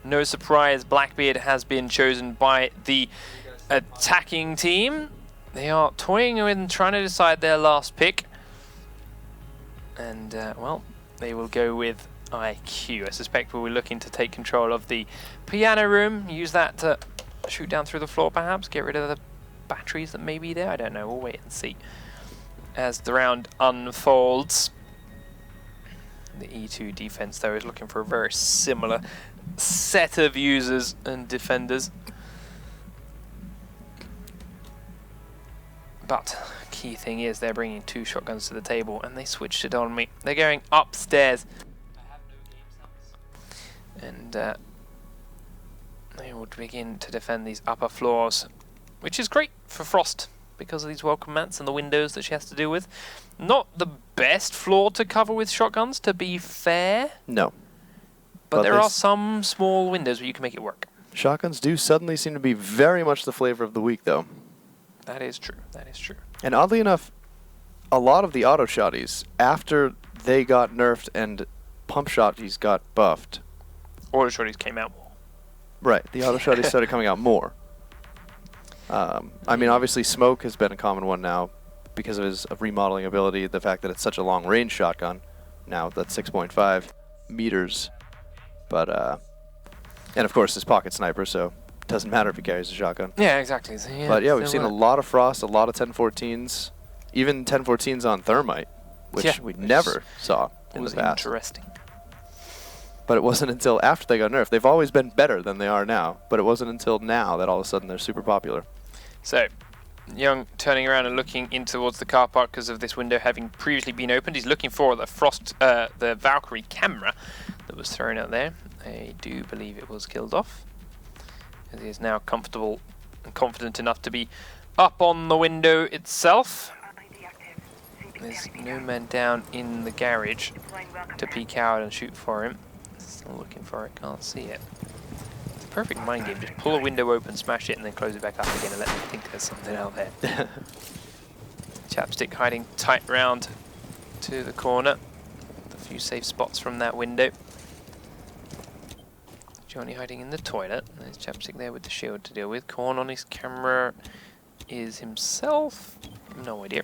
No surprise, Blackbeard has been chosen by the attacking team. They are toying with trying to decide their last pick. And, well, they will go with IQ. I suspect we'll be looking to take control of the piano room, use that to shoot down through the floor perhaps, get rid of the batteries that may be there. I don't know, we'll wait and see as the round unfolds. The E2 defense, though, is looking for a very similar set of users and defenders. But key thing is they're bringing 2 shotguns to the table, and they switched it on me. They're going upstairs. I have no game sense. And they will begin to defend these upper floors, which is great for Frost because of these welcome mats and the windows that she has to deal with. Not the best floor to cover with shotguns, to be fair. No. But there are some small windows where you can make it work. Shotguns do suddenly seem to be very much the flavor of the week, though. That is true. That is true. And oddly enough, a lot of the auto shotties, after they got nerfed and pump shotties got buffed. Auto shotties came out more. Right. The auto shotties started coming out more. I mean, obviously, smoke has been a common one now because of his remodeling ability, the fact that it's such a long-range shotgun. Now that's 6.5 meters. But, and of course, his pocket sniper, so it doesn't matter if he carries a shotgun. Yeah, exactly. So, yeah, but yeah, we've seen a lot of Frost, a lot of 1014s, even 1014s on Thermite, which we never saw in the past. Interesting. But it wasn't until after they got nerfed. They've always been better than they are now, but it wasn't until now that all of a sudden they're super popular. So, Young turning around and looking in towards the car park because of this window having previously been opened. He's looking for the the Valkyrie camera that was thrown out there. I do believe it was killed off, as he is now comfortable and confident enough to be up on the window itself. There's no man down in the garage to peek out and shoot for him. Still looking for it, can't see it. It's a perfect mind game. Just pull a window open, smash it, and then close it back up again and let them think there's something out there. Chapstick hiding tight round to the corner. A few safe spots from that window. Johnny hiding in the toilet. There's Chapstick there with the shield to deal with. Korn on his camera is himself. No idea.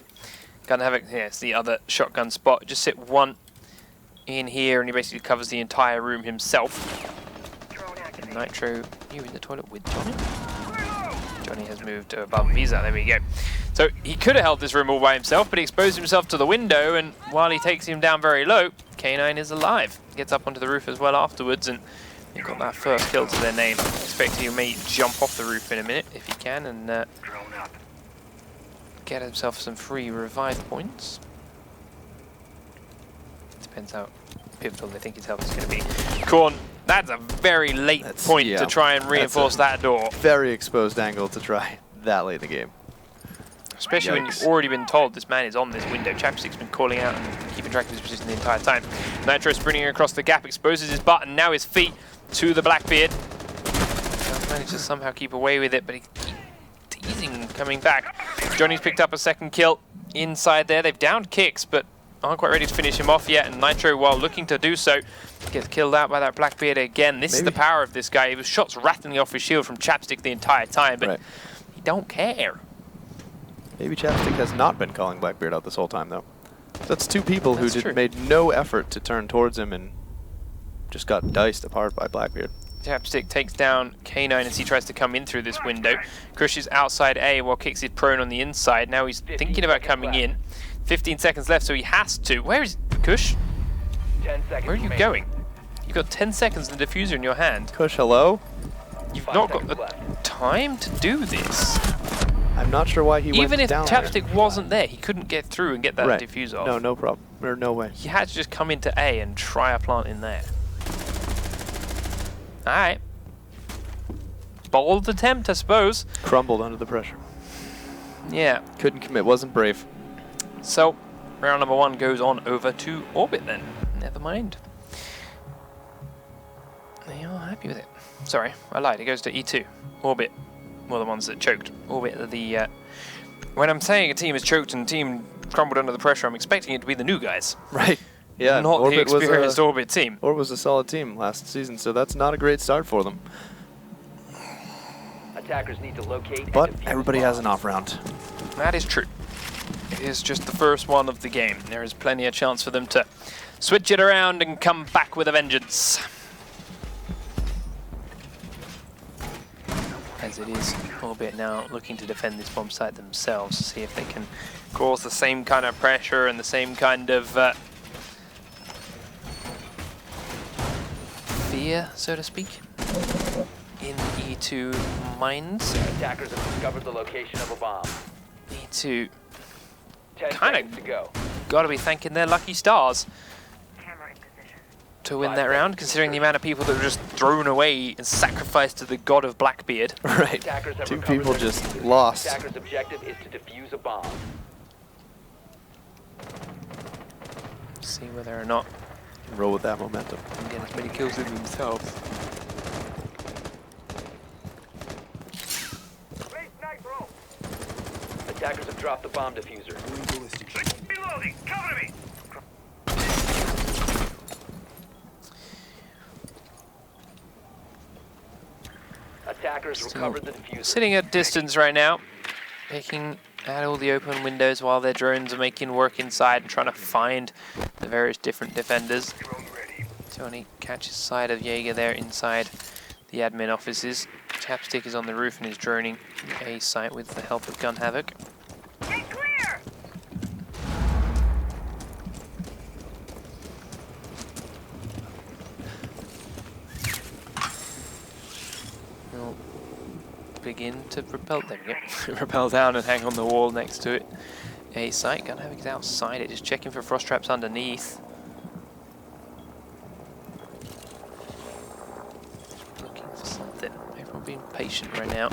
Gun Havoc, yeah, it's the other shotgun spot. Just sit one in here and he basically covers the entire room himself. And Nitro, you in the toilet with Johnny? Johnny has moved above Visa, there we go. So he could have held this room all by himself, but he exposed himself to the window, and while he takes him down very low, K9 is alive. Gets up onto the roof as well afterwards, and he got that first kill to their name. I expect he may jump off the roof in a minute if he can, and get himself some free revive points. Depends how pivotal they think his health is going to be. Korn, that's a very late point to try and reinforce that door. Very exposed angle to try that late in the game. Especially when you've already been told this man is on this window. Chapstick's been calling out and keeping track of his position the entire time. Nitro sprinting across the gap, exposes his butt, and now his feet to the Blackbeard. Managed to somehow keep away with it, but he teasing coming back. Johnny's picked up a second kill inside there. They've downed Kicks, but aren't quite ready to finish him off yet. And Nitro, while looking to do so, gets killed out by that Blackbeard again. This is the power of this guy. He was shots rattling off his shield from Chapstick the entire time, but he don't care. Maybe Chapstick has not been calling Blackbeard out this whole time, though. That's two people who made no effort to turn towards him and just got diced apart by Blackbeard. Chapstick takes down K9 as he tries to come in through this window. Krush is outside A while Kicks is prone on the inside. Now he's thinking about coming in. 15 seconds left, so he has to. Where is Kush? Where are you going? You've got 10 seconds of the diffuser in your hand. Kush, hello? You've not got the time to do this. I'm not sure why he went down. Even if Chapstick wasn't there, he couldn't get through and get that diffuser off. No, no problem. Or no way. He had to just come into A and try a plant in there. Alright. Bold attempt, I suppose. Crumbled under the pressure. Yeah. Couldn't commit, wasn't brave. So, round number 1 goes on over to Orbit then. Never mind. They are happy with it. Sorry, I lied. It goes to E2. Orbit were the ones that choked. Orbit are the... when I'm saying a team is choked and a team crumbled under the pressure, I'm expecting it to be the new guys. Right. Yeah, not the Orbit was experienced Orbit team. Orbit was a solid team last season, so that's not a great start for them. Attackers need to locate. But and defuse everybody has an bombs. off round. That is true. It is just the first one of the game. There is plenty of chance for them to switch it around and come back with a vengeance. As it is Orbit now looking to defend this bomb site themselves, see if they can cause the same kind of pressure and the same kind of fear, so to speak, in E2 minds. Attackers have discovered the location of a bomb. E2 10 Kinda seconds to go. got to be thanking their lucky stars to win that round, considering the amount of people that were just thrown away and sacrificed to the god of Blackbeard. Right. Attackers have 2 recovered people their just secret. lost. Attackers' objective is to defuse a bomb. See whether or not Roll with that momentum. they can get as many kills as themselves. Attackers have dropped the bomb diffuser. Reloading! Cover me! Attackers Still recovered the diffuser. sitting at distance right now, picking at all the open windows while their drones are making work inside and trying to find the various different defenders. Tony catches sight of Jaeger there inside the admin offices. Chapstick is on the roof and is droning a site with the help of Gun Havoc. Get clear! We'll begin to repel. There we go. Repel down and hang on the wall next to it. A site. Gun Havoc is outside it, just checking for frost traps underneath. Looking for something. Everyone being patient right now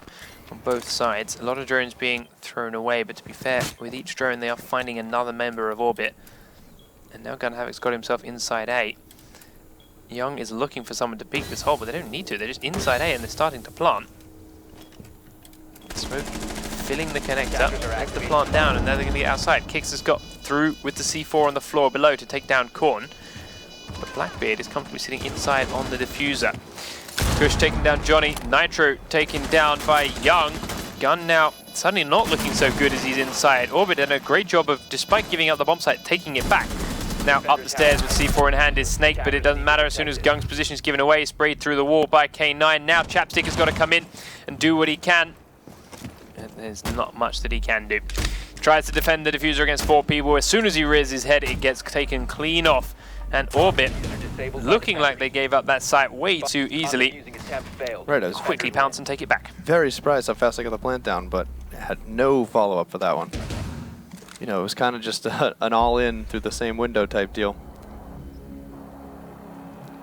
on both sides. A lot of drones being thrown away, but to be fair, with each drone they are finding another member of Orbit. And now Gun Havoc's got himself inside A. Young is looking for someone to peek this hole, but they don't need to. They're just inside A and they're starting to plant. Smoke filling the connector. Let the plant down and now they're going to get outside. Kix has got through with the C4 on the floor below to take down Korn. But Blackbeard is comfortably sitting inside on the diffuser. Kush taking down Johnny. Nitro taken down by Young. Gun now suddenly not looking so good as he's inside. Orbit did a great job of, despite giving up the bomb site, taking it back. Now up the stairs with C4 in hand is Snake, but it doesn't matter as soon as Gung's position is given away. Sprayed through the wall by K9. Now Chapstick has got to come in and do what he can. And there's not much that he can do. Tries to defend the diffuser against 4 people. As soon as he rears his head, it gets taken clean off. And Orbit, looking like they gave up that site way too easily, Right, I was quickly pounce and take it back. very surprised how fast I got the plant down, but had no follow-up for that one. You know, it was kind of just an all-in through the same window type deal.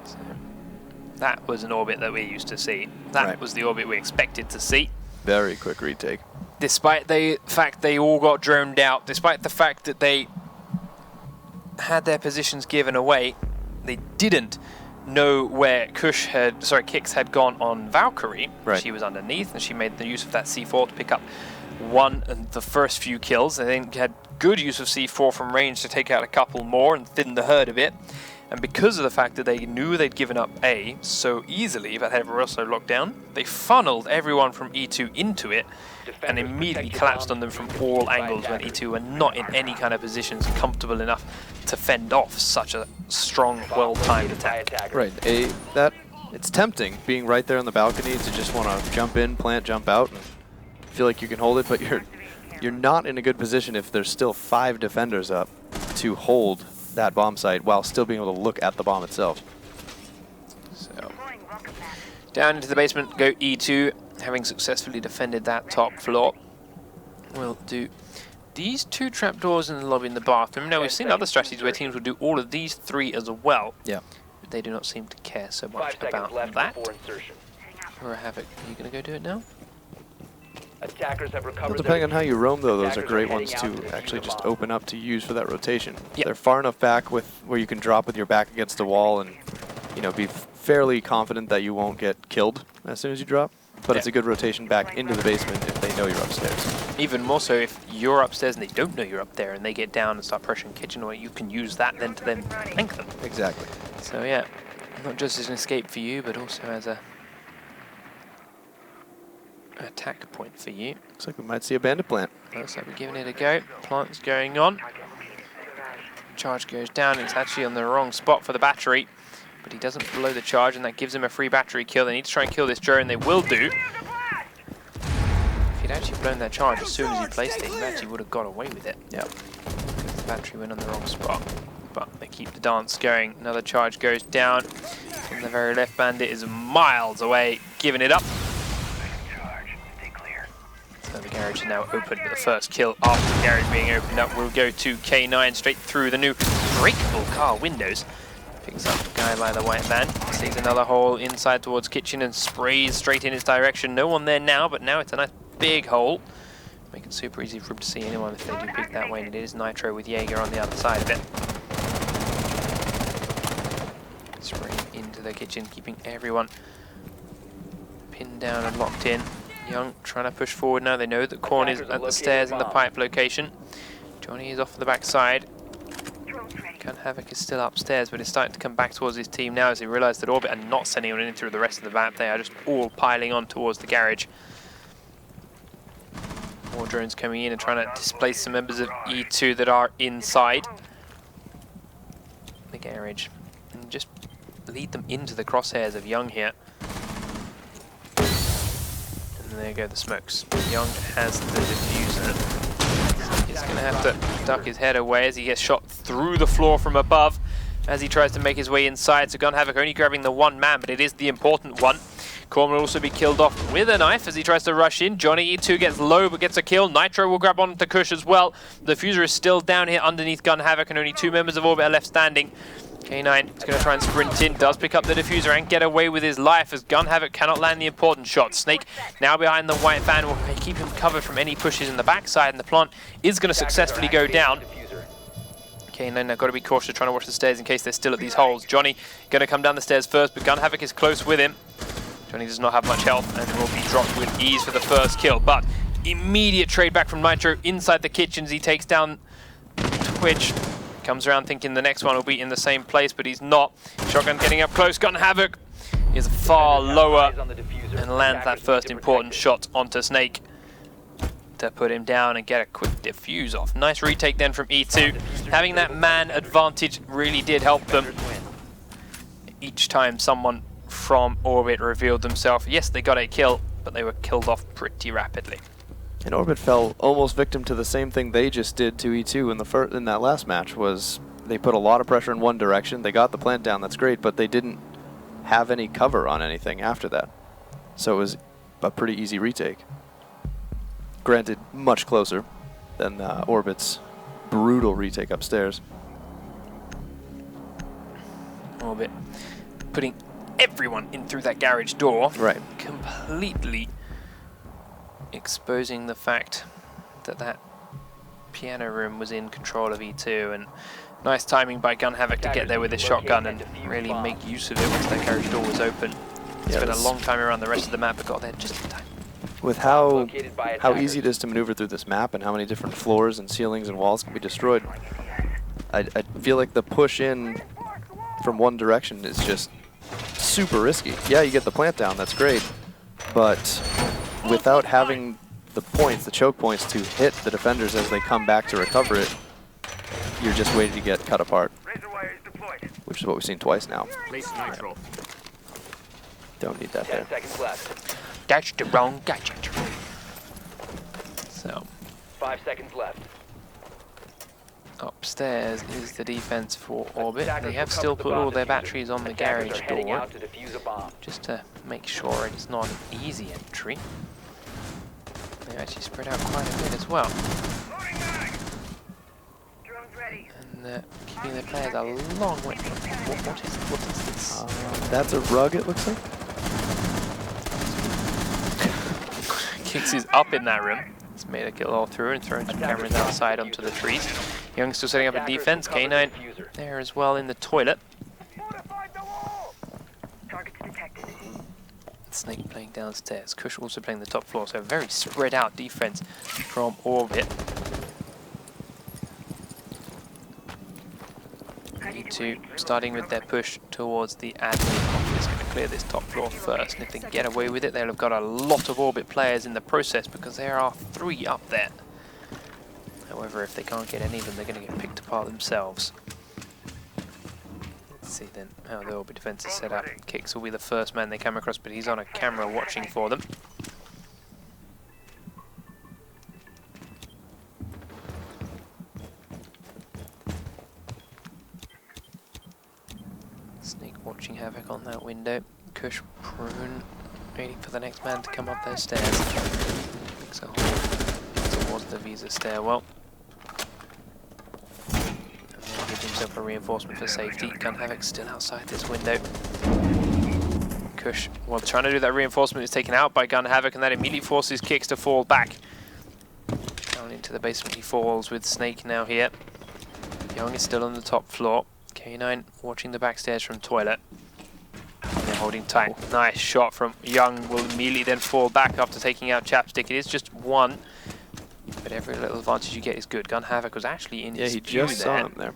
So, that was an Orbit that we used to see. That Right. was the Orbit we expected to see. Very quick retake. Despite the fact they all got droned out, despite the fact that they had their positions given away, they didn't know where Kix had gone on Valkyrie. Right. She was underneath and she made the use of that C4 to pick up the first few kills. They then had good use of C4 from range to take out a couple more and thin the herd a bit. And because of the fact that they knew they'd given up A so easily, but had also locked down, they funneled everyone from E2 into it and immediately collapsed on them from all angles when E2 were not in any kind of positions comfortable enough to fend off such a strong, well-timed attack. Right, it's tempting being right there on the balcony to just want to jump in, plant, jump out, and feel like you can hold it, but you're not in a good position if there's still 5 defenders up to hold that bomb site while still being able to look at the bomb itself. So, down into the basement go E2, having successfully defended that top floor. We'll do these 2 trapdoors in the lobby in the bathroom. Now, we've seen other strategies where teams will do all of these 3 as well. Yeah. But they do not seem to care so 5 much seconds about left that. before insertion. Or Havoc, are you going to go do it now? Attackers have Well, recovered. depending on how you roam, though, those are Attackers great are ones heading out to to actually defuse just the bomb. open up to use for that rotation. Yep. They're far enough back with where you can drop with your back against the wall and, you know, be fairly confident that you won't get killed as soon as you drop. But it's a good rotation back into the basement if they know you're upstairs. Even more so if you're upstairs and they don't know you're up there and they get down and start pressuring kitchen, or you can use that then to then flank them. Exactly. So yeah, not just as an escape for you, but also as a attack point for you. Looks like we might see a bandit plant. Looks like we're giving it a go. Plant's going on. Charge goes down. It's actually on the wrong spot for the battery, but he doesn't blow the charge, and that gives him a free battery kill. They need to try and kill this drone. They will do. If he'd actually blown that charge as soon as he placed it, he actually would have got away with it. Yep. The battery went on the wrong spot, but they keep the dance going. Another charge goes down. And the very left bandit is miles away, giving it up. So the garage is now open, but the first kill after the garage being opened up will go to K9 straight through the new breakable car windows. Picks up the guy by the white van, sees another hole inside towards kitchen and sprays straight in his direction. No one there now, but now it's a nice big hole. Make it super easy for him to see anyone if they do pick that way, and it is Nitro with Jaeger on the other side of it. Spraying into the kitchen, keeping everyone pinned down and locked in. Young trying to push forward now. They know that Korn is at the stairs in the pipe location. Johnny is off the back side. Gun Havoc is still upstairs, but is starting to come back towards his team now as he realized that Orbit are not sending anyone in through the rest of the map. They are just all piling on towards the garage. More drones coming in and trying to displace some members of E2 that are inside the garage. And just lead them into the crosshairs of Young here. And there go the smokes. Young has the diffuser. He's going to have to duck his head away as he gets shot through the floor from above as he tries to make his way inside. So Gun Havoc only grabbing the one man, but it is the important one. Korn will also be killed off with a knife as he tries to rush in. Johnny E2 gets low but gets a kill. Nitro will grab onto Kush as well. The diffuser is still down here underneath Gun Havoc and only 2 members of Orbit are left standing. K9 is going to try and sprint in, does pick up the diffuser and get away with his life as Gun Havoc cannot land the important shot. Snake now behind the white van will keep him covered from any pushes in the backside, and the plant is going to successfully go down. K9 now got to be cautious trying to watch the stairs in case they're still at these holes. Johnny going to come down the stairs first, but Gun Havoc is close with him. Johnny does not have much health and will be dropped with ease for the first kill, but immediate trade back from Nitro inside the kitchens. He takes down Twitch. Comes around thinking the next one will be in the same place, but he's not. Shotgun getting up close. Gun Havoc is far lower and lands that first important shot onto Snake to put him down and get a quick defuse off. Nice retake then from E2. Having that man advantage really did help them. Each time someone from Orbit revealed themselves, yes, they got a kill, but they were killed off pretty rapidly. And Orbit fell almost victim to the same thing they just did to E2 in that last match. Was they put a lot of pressure in one direction, they got the plant down, that's great, but they didn't have any cover on anything after that. So it was a pretty easy retake. Granted, much closer than Orbit's brutal retake upstairs. Orbit putting everyone in through that garage door. Right. Completely exposing the fact that that piano room was in control of E2, and nice timing by Gun Havoc to get there with his shotgun and really make use of it once that garage door was open. It's been a long time around the rest of the map, but got there just in time. With how easy it is to maneuver through this map and how many different floors and ceilings and walls can be destroyed, I feel like the push in from one direction is just super risky. Yeah, you get the plant down, that's great, but without having the points, the choke points to hit the defenders as they come back to recover it, you're just waiting to get cut apart, which is what we've seen twice now. Don't need that 10 there. seconds left. That's the wrong gadget. So 5 seconds left. upstairs is the defense for Orbit. They have still put all their batteries on the garage door just to make sure it's not an easy entry. They actually spread out quite a bit as well. And keeping their players a long way from what is this? That's a rug, it looks like. Kicks is up in that room. It's made a kill all through and thrown some cameras outside onto the trees. Young still setting up a defense. K9 there as well in the toilet. Snake playing downstairs. Kush also playing the top floor, so a very spread out defense from Orbit. E2 starting with their push towards the admin. It's going to clear this top floor first, and if they can get away with it, they'll have got a lot of Orbit players in the process because there are 3 up there. However, if they can't get any of them, they're going to get picked apart themselves. Let's see then how the Orbit defense is set up. Kicks will be the first man they come across, but he's on a camera watching for them. Snake watching Havoc on that window. Kush prune, waiting for the next man to come up those stairs. Makes a hole towards the Visa stairwell. Gives himself a reinforcement for safety. Gun Havoc still outside this window. Kush, while trying to do that reinforcement, is taken out by Gun Havoc, and that immediately forces Kicks to fall back. Down into the basement he falls with Snake now here. Young is still on the top floor. K9 watching the backstairs from toilet. They're holding tight. Nice shot from Young. Will immediately then fall back after taking out Chapstick. It is just 1. But every little advantage you get is good. Gun Havoc was actually in his view just saw him there.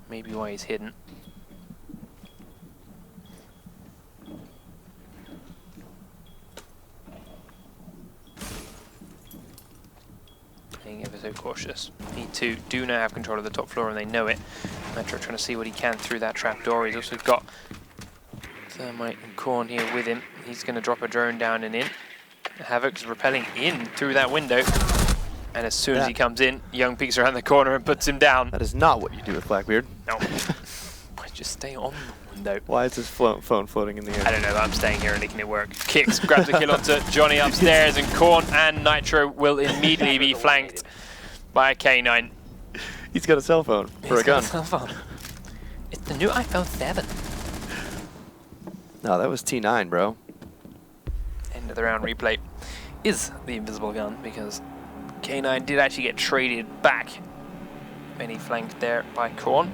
Maybe why he's hidden. Being ever so cautious. E2 do now have control of the top floor and they know it. Metro trying to see what he can through that trap door. He's also got Thermite and Korn here with him. He's going to drop a drone down and in. Havoc's rappelling in through that window. And as soon as he comes in, Young peeks around the corner and puts him down. That is not what you do with Blackbeard. No. Just stay on the window. Why is his phone floating in the air? I don't know, but I'm staying here and making it work. Kicks, grabs the kill onto Johnny upstairs, and Korn and Nitro will immediately be flanked by K9. He's got a cell phone for a gun. He's got a cell phone. It's the new iPhone 7. No, that was T9, bro. End of the round replay is the invisible gun because K9 did actually get traded back when he flanked there by Korn.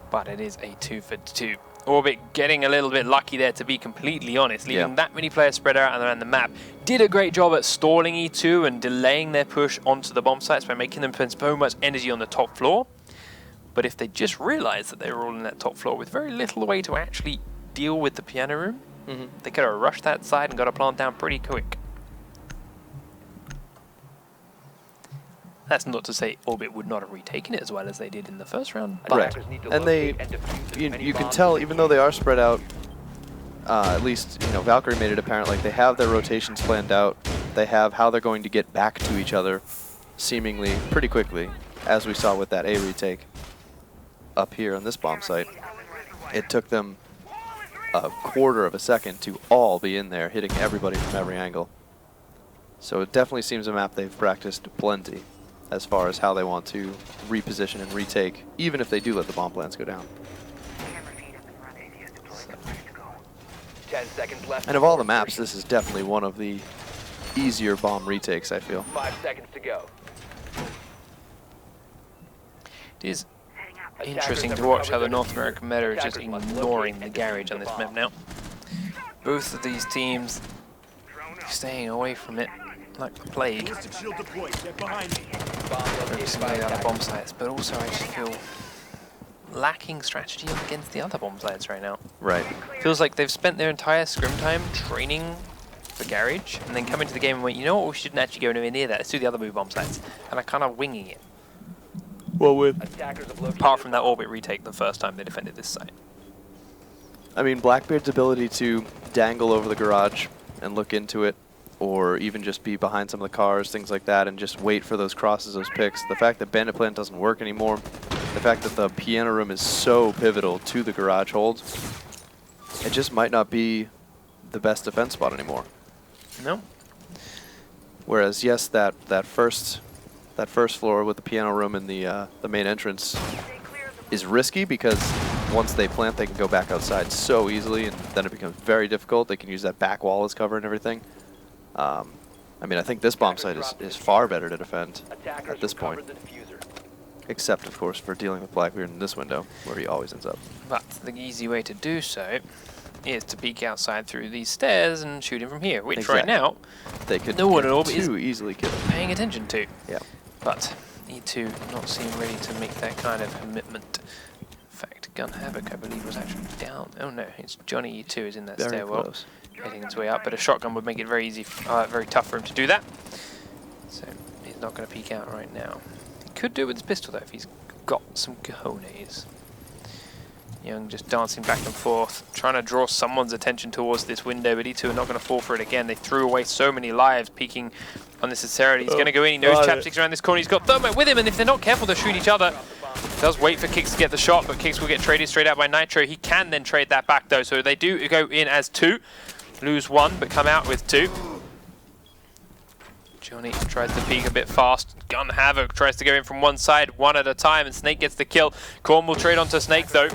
But it is a 2 for 2. Orbit getting a little bit lucky there, to be completely honest, leaving that many players spread out around the map. Did a great job at stalling E2 and delaying their push onto the bomb sites by making them spend so much energy on the top floor. But if they just realized that they were all in that top floor with very little way to actually deal with the piano room, they could have rushed that side and got a plant down pretty quick. That's not to say Orbit would not have retaken it as well as they did in the first round. Right. And they, you can tell, even though they are spread out, at least, you know, Valkyrie made it apparent, like they have their rotations planned out. They have how they're going to get back to each other seemingly pretty quickly, as we saw with that A retake up here on this bomb site. It took them a quarter of a second to all be in there, hitting everybody from every angle. So it definitely seems a map they've practiced plenty as far as how they want to reposition and retake, even if they do let the bomb plants go down. 10 seconds left. And of all the maps, this is definitely one of the easier bomb retakes, I feel. 5 seconds to go. It is interesting to watch how the North American meta is just ignoring the garage on this map now. Both of these teams staying away from it like the plague. Focusing on the other bomb sites, but also I just feel lacking strategy against the other bomb sites right now. Right. Feels like they've spent their entire scrim time training for garage, and then come into the game and went, you know what, we shouldn't actually go anywhere near that. Let's do the other move bomb sites. And I'm kind of winging it. Well, with apart from that Orbit retake the first time they defended this site. I mean, Blackbeard's ability to dangle over the garage and look into it, or even just be behind some of the cars, things like that, and just wait for those crosses, those picks. The fact that Bandit Plant doesn't work anymore, the fact that the piano room is so pivotal to the garage hold, it just might not be the best defense spot anymore. No. Whereas, yes, that first floor with the piano room and the main entrance is risky because once they plant, they can go back outside so easily, and then it becomes very difficult. They can use that back wall as cover and everything. I mean, I think this bomb site is far better to defend at this point. Except, of course, for dealing with Blackbeard in this window, where he always ends up. But the easy way to do so is to peek outside through these stairs and shoot him from here, which Exactly. right now They could no one get in orbit is too easily killed. paying attention to. Yeah. But E2 not seem ready to make that kind of commitment. In fact, Gun Havoc, I believe, was actually down. Oh no, it's Johnny E2 is in that Very stairwell, close. heading his way up. But a shotgun would make it very easy, very tough for him to do that. So he's not going to peek out right now. He could do it with his pistol though if he's got some cojones. Young just dancing back and forth, trying to draw someone's attention towards this window, but E2 are not going to fall for it again. They threw away so many lives, peeking unnecessarily. He's going to go in, he knows Chapstick's around this corner, he's got Thermite with him, and if they're not careful, they'll shoot each other. Does wait for Kicks to get the shot, but Kicks will get traded straight out by Nitro. He can then trade that back though, so they do go in as 2, lose 1, but come out with 2. Johnny tries to peek a bit fast. Gun Havoc tries to go in from one side, one at a time, and Snake gets the kill. Korn will trade onto Snake though.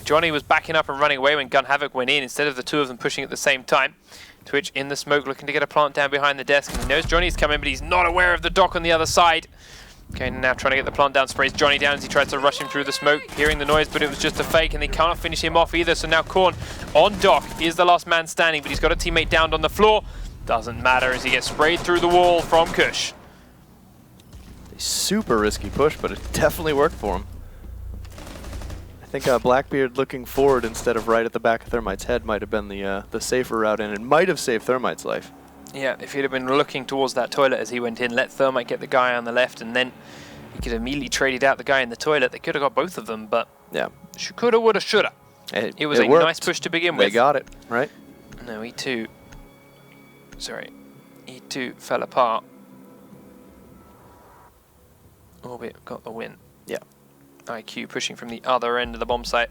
Johnny was backing up and running away when Gun Havoc went in, instead of the two of them pushing at the same time. Twitch in the smoke, looking to get a plant down behind the desk, and he knows Johnny's coming, but he's not aware of the dock on the other side. Okay, now trying to get the plant down, sprays Johnny down as he tries to rush him through the smoke, hearing the noise, but it was just a fake, and they cannot finish him off either. So now Korn on dock is the last man standing, but he's got a teammate downed on the floor. Doesn't matter as he gets sprayed through the wall from Kush. A super risky push, but it definitely worked for him. I think Blackbeard looking forward instead of right at the back of Thermite's head might have been the safer route, and it might have saved Thermite's life. Yeah, if he'd have been looking towards that toilet as he went in, let Thermite get the guy on the left, and then he could have immediately traded out the guy in the toilet. They could have got both of them, but yeah, coulda, woulda, shoulda. It was a worked. nice push to begin with. They got it, right? No, E2 fell apart. Orbit got the win. Yeah. IQ pushing from the other end of the bomb site,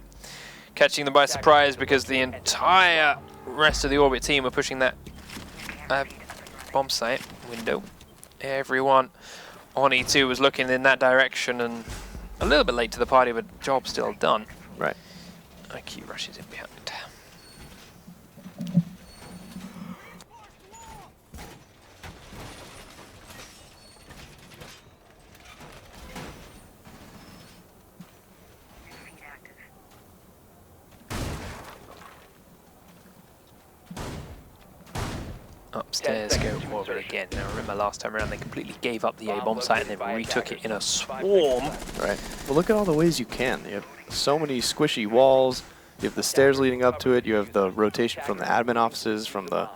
catching them by surprise because the entire rest of the Orbit team were pushing that bomb site window. Everyone on E2 was looking in that direction, and a little bit late to the party, but job still done. Right. IQ rushes in behind. Upstairs go over again. Now remember last time around they completely gave up the A bomb site and they retook it in a swarm. Right. Well, look at all the ways you can. You have so many squishy walls. You have the stairs leading up to it. You have the rotation from the admin offices, from the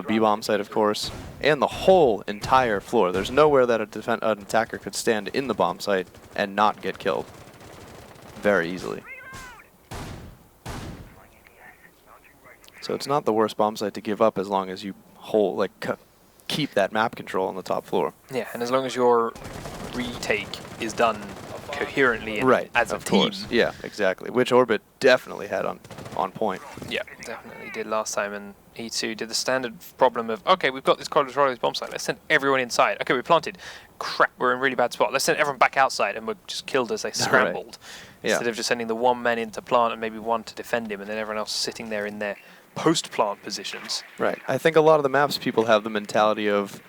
B-bomb site, of course, and the whole entire floor. There's nowhere that an attacker could stand in the bomb site and not get killed very easily. So it's not the worst bomb site to give up as long as you keep that map control on the top floor. Yeah, and as long as your retake is done coherently and right, as a of team. course. Yeah, exactly. Which Orbit definitely had on point. Yeah, definitely did last time, and E2 did the standard problem of, okay, we've got this control of this bomb site, let's send everyone inside. Okay, we planted. Crap, we're in a really bad spot. Let's send everyone back outside, and we're just killed as they scrambled. Right. Yeah. Instead of just sending the one man into plant and maybe one to defend him, and then everyone else sitting there in their post-plant positions. Right. I think a lot of the maps people have the mentality of,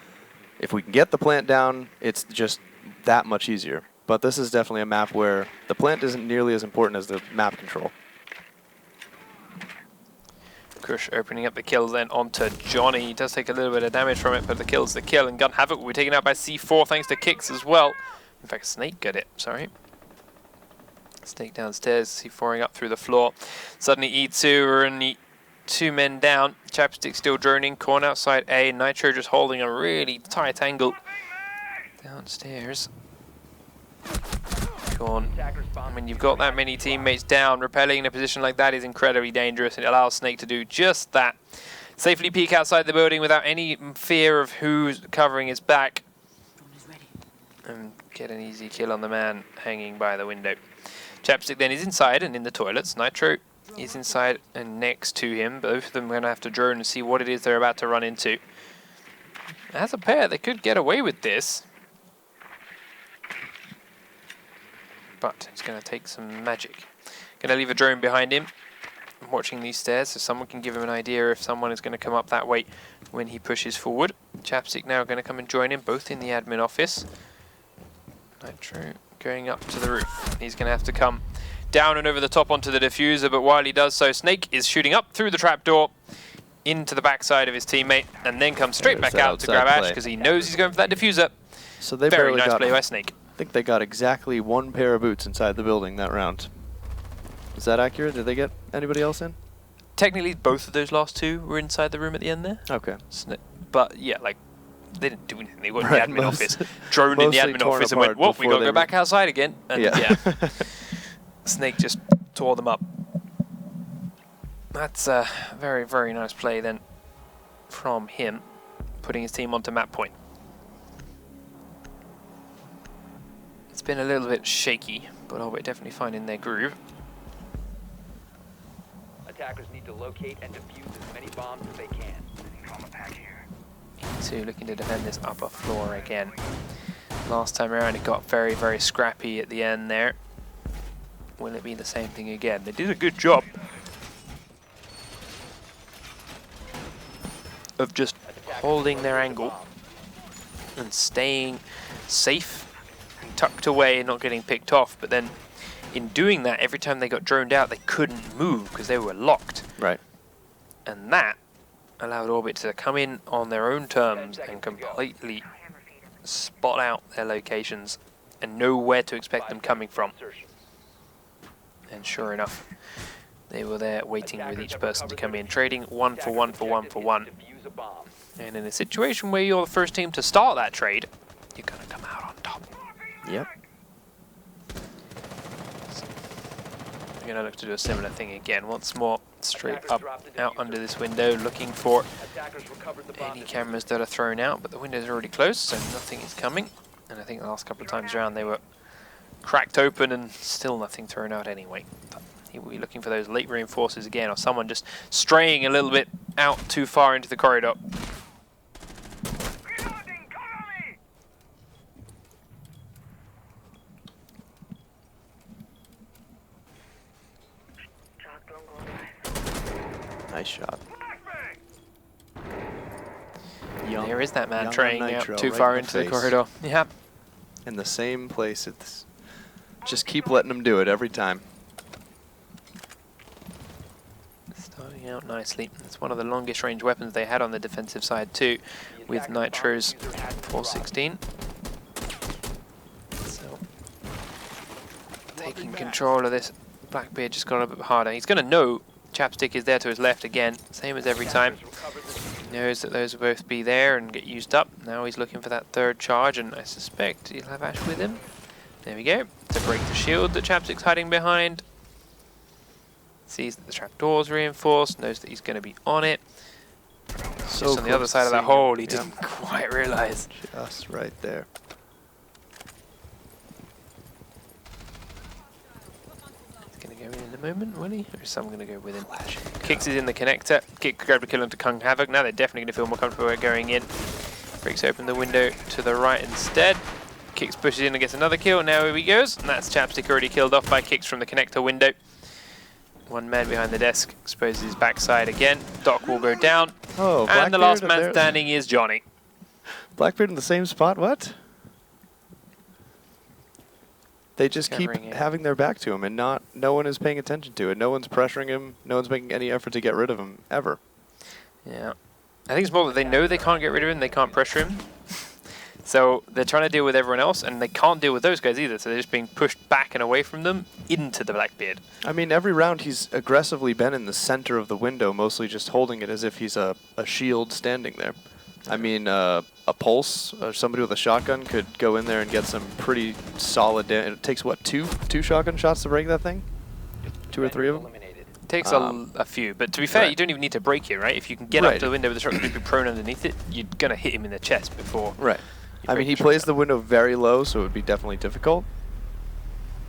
if we can get the plant down, it's just that much easier. But this is definitely a map where the plant isn't nearly as important as the map control. Kush opening up the kill then onto Johnny. He does take a little bit of damage from it, but the kill's the kill, and Gun Havoc will be taken out by C4 thanks to Kicks as well. In fact, Snake got it, sorry. Snake downstairs, C4ing up through the floor. Suddenly E2 are in the 2 men down. Chapstick still droning. Korn outside A. Nitro just holding a really tight angle downstairs. Korn. When you've got that many teammates down, repelling in a position like that is incredibly dangerous, and it allows Snake to do just that. Safely peek outside the building without any fear of who's covering his back. And get an easy kill on the man hanging by the window. Chapstick then is inside and in the toilets. Nitro is inside and next to him. Both of them are going to have to drone and see what it is they're about to run into. As a pair, they could get away with this. But it's going to take some magic. Going to leave a drone behind him, watching these stairs, so someone can give him an idea if someone is going to come up that way when he pushes forward. Chapstick now going to come and join him, both in the admin office. Nitro going up to the roof. He's going to have to come down and over the top onto the diffuser, but while he does so, Snake is shooting up through the trapdoor into the backside of his teammate, and then comes straight There's back out to outside grab Ash play. because he knows he's going for that diffuser. So they Very barely nice got, play by Snake. I think they got exactly one pair of boots inside the building that round. Is that accurate? Did they get anybody else in? Technically, both of those last two were inside the room at the end there. Okay. But yeah, like, they didn't do anything. They went Right, in the admin most- office, droned in the mostly admin torn office and went, apart whoop, we before gotta they go back outside again. And yeah, Snake just tore them up. That's a very, very nice play then from him, putting his team onto map point. It's been a little bit shaky, but we're definitely finding their groove. Attackers need to locate and defuse as many bombs as they can. E2 looking to defend this upper floor again. Last time around it got very, very scrappy at the end there. Will it be the same thing again? They did a good job of just holding their angle and staying safe, tucked away and not getting picked off, but then in doing that, every time they got droned out, they couldn't move because they were locked. Right. And that allowed Orbit to come in on their own terms and completely spot out their locations and know where to expect them coming from. And sure enough, they were there waiting with each person to come in, trading 1 for 1 for 1 for 1. And in a situation where you're the first team to start that trade, you're going to come out on top. Yep. We're going to look to do a similar thing again. Once more, straight up, out under this window, looking for any cameras that are thrown out, but the window's already closed, so nothing is coming. And I think the last couple of times around they were cracked open and still nothing thrown out anyway. But he will be looking for those late reinforcers again, or someone just straying a little bit out too far into the corridor. Reloading, cover me! Nice shot. There is that man young traying out Nitro too right far in into the face. corridor. Yeah. In the same place. It's just keep letting them do it every time. Starting out nicely. It's one of the longest range weapons they had on the defensive side too, with Nitro's 416. So, taking control of this, Blackbeard just got a bit harder. He's going to know Chapstick is there to his left again, same as every time. He knows that those will both be there and get used up. Now he's looking for that third charge, and I suspect he'll have Ash with him. There we go, to break the shield that Chapstick's hiding behind. Sees that the trapdoor's reinforced, knows that he's going to be on it. So Just on the other side of that hole, he didn't quite realise. Just right there. He's going to go in a moment, will he? Or is someone going to go with him? Kicks is in the connector. Kick grabbed a kill onto Kung Havoc. Now they're definitely going to feel more comfortable going in. Breaks open the window to the right instead. Kicks pushes in and gets another kill. Now here he goes. And that's Chapstick already killed off by Kicks from the connector window. One man behind the desk exposes his backside again. Doc will go down. Oh, and the last man Blackbeard standing is Johnny. Blackbeard in the same spot? What? They just keep Covering it. having their back to him, and no one is paying attention to it. No one's pressuring him. No one's making any effort to get rid of him, ever. Yeah. I think it's more that they know they can't get rid of him, they can't pressure him. So they're trying to deal with everyone else, and they can't deal with those guys either, so they're just being pushed back and away from them into the Blackbeard. I mean, every round he's aggressively been in the center of the window, mostly just holding it as if he's a shield standing there. I mean, a Pulse, or somebody with a shotgun could go in there and get some pretty solid damage. It takes, what, two shotgun shots to break that thing? 2 or 3 of them? It takes a few, but to be fair, right. you don't even need to break it, right? If you can get up Right. to the window with the shotgun and be prone underneath it, you're going to hit him in the chest before. Right. I mean, break he the plays shotgun. the window very low, so it would be definitely difficult.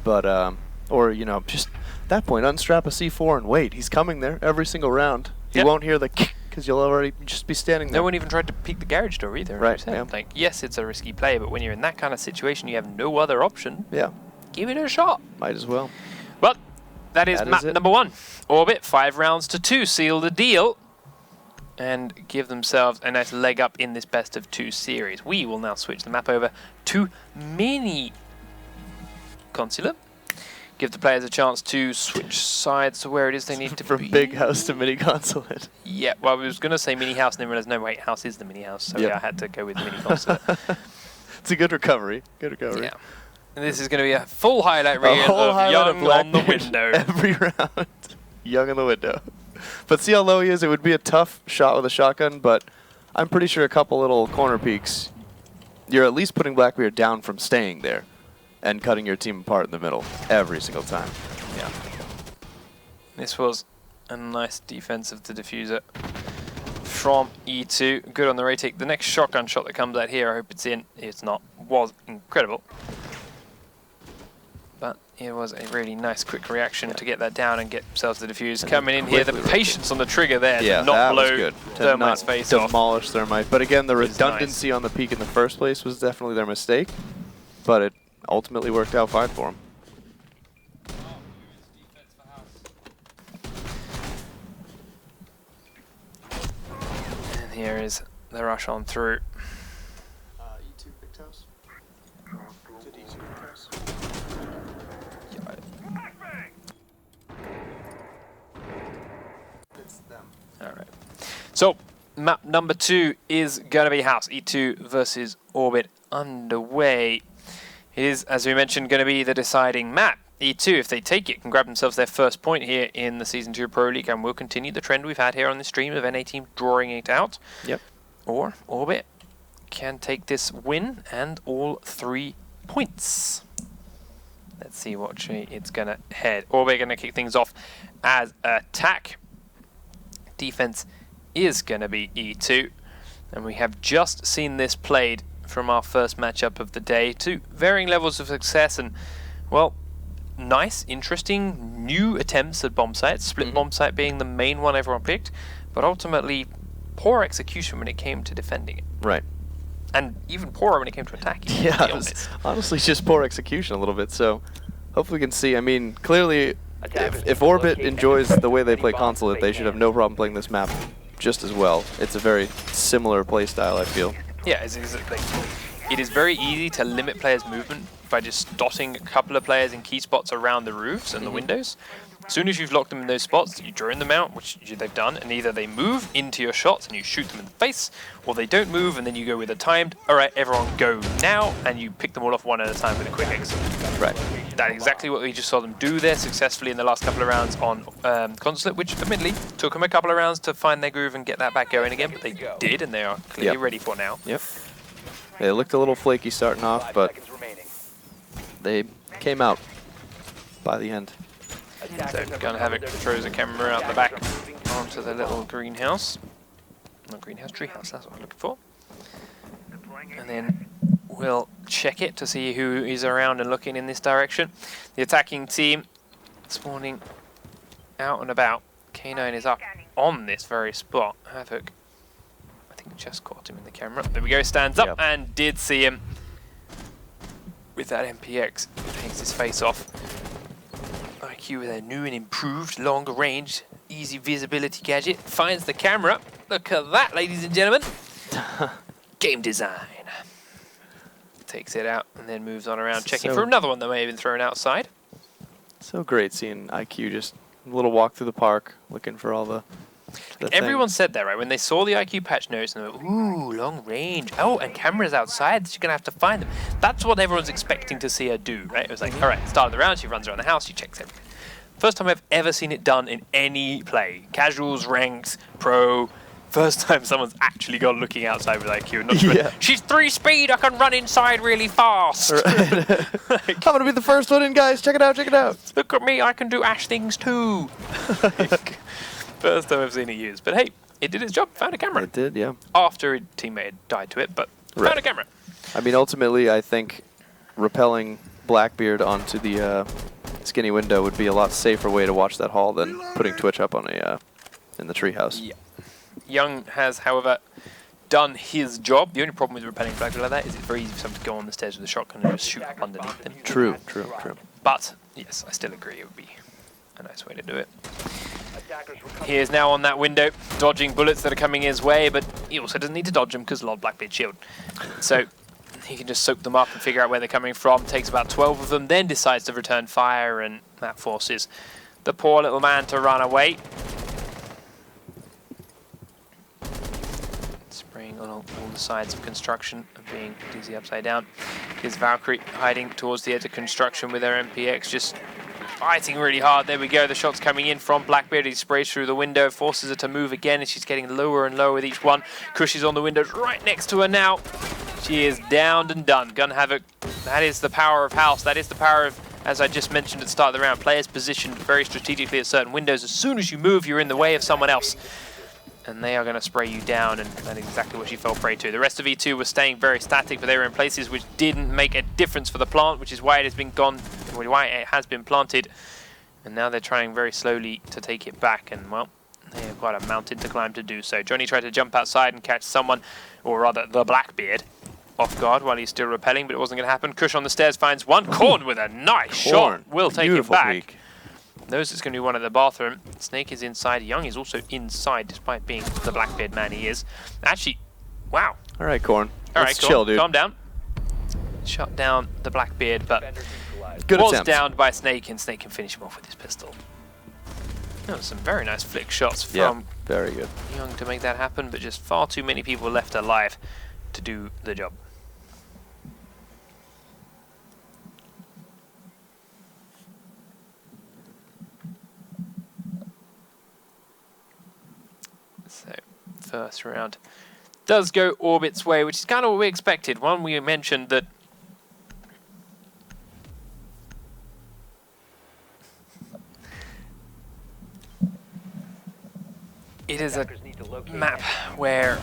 But, or, you know, just at that point, unstrap a C4 and wait. He's coming there every single round. He Yep. won't hear the because you'll already just be standing there. No one even tried to peek the garage door either. Right, as I said. yeah. Like, yes, it's a risky play, but when you're in that kind of situation, you have no other option. Yeah, Give it a shot. might as well. But that is That map is it. number 1. Orbit, 5 rounds to 2, seal the deal, and give themselves a nice leg up in this best of 2 series. We will now switch the map over to Mini Consular. give the players a chance to switch sides to where it is they need to From be. big house to mini consulate. Yeah, well, I was going to say mini house, and then realized, no, wait, house is the mini house, so Yep. yeah, I had to go with mini consulate. It's a good recovery. Good recovery. Yeah. And this is going to be a full highlight A reel whole of highlight of Young on the Blackbeard window. every round. Young on the window. But see how low he is? It would be a tough shot with a shotgun, but I'm pretty sure a couple little corner peeks, you're at least putting Blackbeard down from staying there and cutting your team apart in the middle every single time. Yeah. This was a nice defense of the diffuser from E2. Good on the retake. The next shotgun shot that comes out here, I hope it's in. It's not. Was incredible. But it was a really nice quick reaction to get that down and get themselves the diffuse. Coming in here, the patience on the trigger there to not that blow was good. To Thermite's not face off. demolish Thermite. But again, the Which is redundancy on the peak in the first place was definitely their mistake. But it ultimately worked out fine for them. And here is the rush on through. E2 picked house? Did E2 pick house? It's them. Alright. So, map number 2 is going to be house. E2 versus Orbit underway. It is, as we mentioned, going to be the deciding map. E2, if they take it, can grab themselves their first point here in the Season 2 Pro League and will continue the trend we've had here on the stream of NA team drawing it out. Yep. Or Orbit can take this win and all 3 points. Let's see what way it's going to head. Orbit going to kick things off as attack. Defense is going to be E2. And we have just seen this played from our first matchup of the day to varying levels of success and, well, nice, interesting, new attempts at bomb sites. Split bomb site being the main one everyone picked, but ultimately poor execution when it came to defending it. Right. And even poorer when it came to attacking. Yeah, to be it was honest. honestly just poor execution a little bit. So hopefully we can see. I mean, clearly, if Orbit enjoys the way they play Consulate, they should have no problem playing this map just as well. It's a very similar play style, I feel. Yeah, it is very easy to limit players' movement by just dotting a couple of players in key spots around the roofs and the windows. As soon as you've locked them in those spots, you drone them out, which they've done, and either they move into your shots and you shoot them in the face, or they don't move and then you go with a timed, alright, everyone go now, and you pick them all off one at a time with a quick exit. Right. That's exactly what we just saw them do there successfully in the last couple of rounds on Consulate, which admittedly took them a couple of rounds to find their groove and get that back going again, but they did, and they are clearly ready for now. Yep. They looked a little flaky starting off, but they came out by the end. So Gun Havoc throws a camera out the back onto the little greenhouse. Not greenhouse, treehouse, that's what I'm looking for. And then we'll check it to see who is around and looking in this direction. The attacking team spawning out and about. K9 is up on this very spot. Havoc, I think, just caught him in the camera. There we go, stands up and did see him with that MPX. Takes his face off. IQ with a new and improved longer range, easy visibility gadget. Finds the camera. Look at that, ladies and gentlemen. Game design. Takes it out and then moves on around, checking for another one that may have been thrown outside. So great seeing IQ just a little walk through the park, looking for all the Everyone said that, right? When they saw the IQ patch notes and they went, ooh, long range. Oh, and cameras outside, so you're going to have to find them. That's what everyone's expecting to see her do, right? It was like, all right, start of the round, she runs around the house, she checks everything. First time I've ever seen it done in any play. Casuals, ranks, pro. First time someone's actually gone looking outside with IQ. And not just she's 3 speed, I can run inside really fast. Right. Like, I'm going to be the first one in, guys. Check it out, check it out. Look at me, I can do Ash things too. First time I've seen it used. But hey, it did its job, found a camera. It did, yeah. After a teammate had died to it, but found a camera. I mean, ultimately, I think repelling Blackbeard onto the skinny window would be a lot safer way to watch that haul than putting Twitch up on a in the treehouse. Yeah. Young has, however, done his job. The only problem with repelling Blackbeard like that is it's very easy for someone to go on the stairs with a shotgun and just shoot up underneath them. True, true, true. But, yes, I still agree it would be a nice way to do it. He is now on that window, dodging bullets that are coming his way, but he also doesn't need to dodge them because Lord Blackbeard shield. So, He can just soak them up and figure out where they're coming from. Takes about 12 of them, then decides to return fire, and that forces the poor little man to run away. Spraying on all the sides of construction and being DZ upside down. Here's Valkyrie hiding towards the edge of construction with her MPX, just fighting really hard. There we go, the shot's coming in from Blackbeard. He sprays through the window, forces her to move again, and she's getting lower and lower with each one. Kush is on the windows right next to her now. She is downed and done. Gun Havoc, that is the power of House. That is the power of, as I just mentioned at the start of the round, players positioned very strategically at certain windows. As soon as you move, you're in the way of someone else. And they are going to spray you down, and that is exactly what she fell prey to. The rest of E2 was staying very static, but they were in places which didn't make a difference for the plant, which is why it has been gone, why it has been planted. And now they're trying very slowly to take it back, and well, they have quite a mountain to climb to do so. Johnny tried to jump outside and catch someone, or rather the Blackbeard, off guard while he's still repelling, but it wasn't going to happen. Kush on the stairs finds one. Korn with a nice shot. Will take it back. Peak. Knows it's going to be one in the bathroom. Snake is inside. Young is also inside, despite being the Blackbeard man he is. Actually, wow. All right, Korn. All right, Let's chill, dude. Calm down. Shut down the Blackbeard, but Good was attempt. downed by Snake, and Snake can finish him off with his pistol. That was some very nice flick shots from very good. Young to make that happen, but just far too many people left alive to do the job. So, first round does go Orbit's way, which is kind of what we expected. One, we mentioned that it is a map where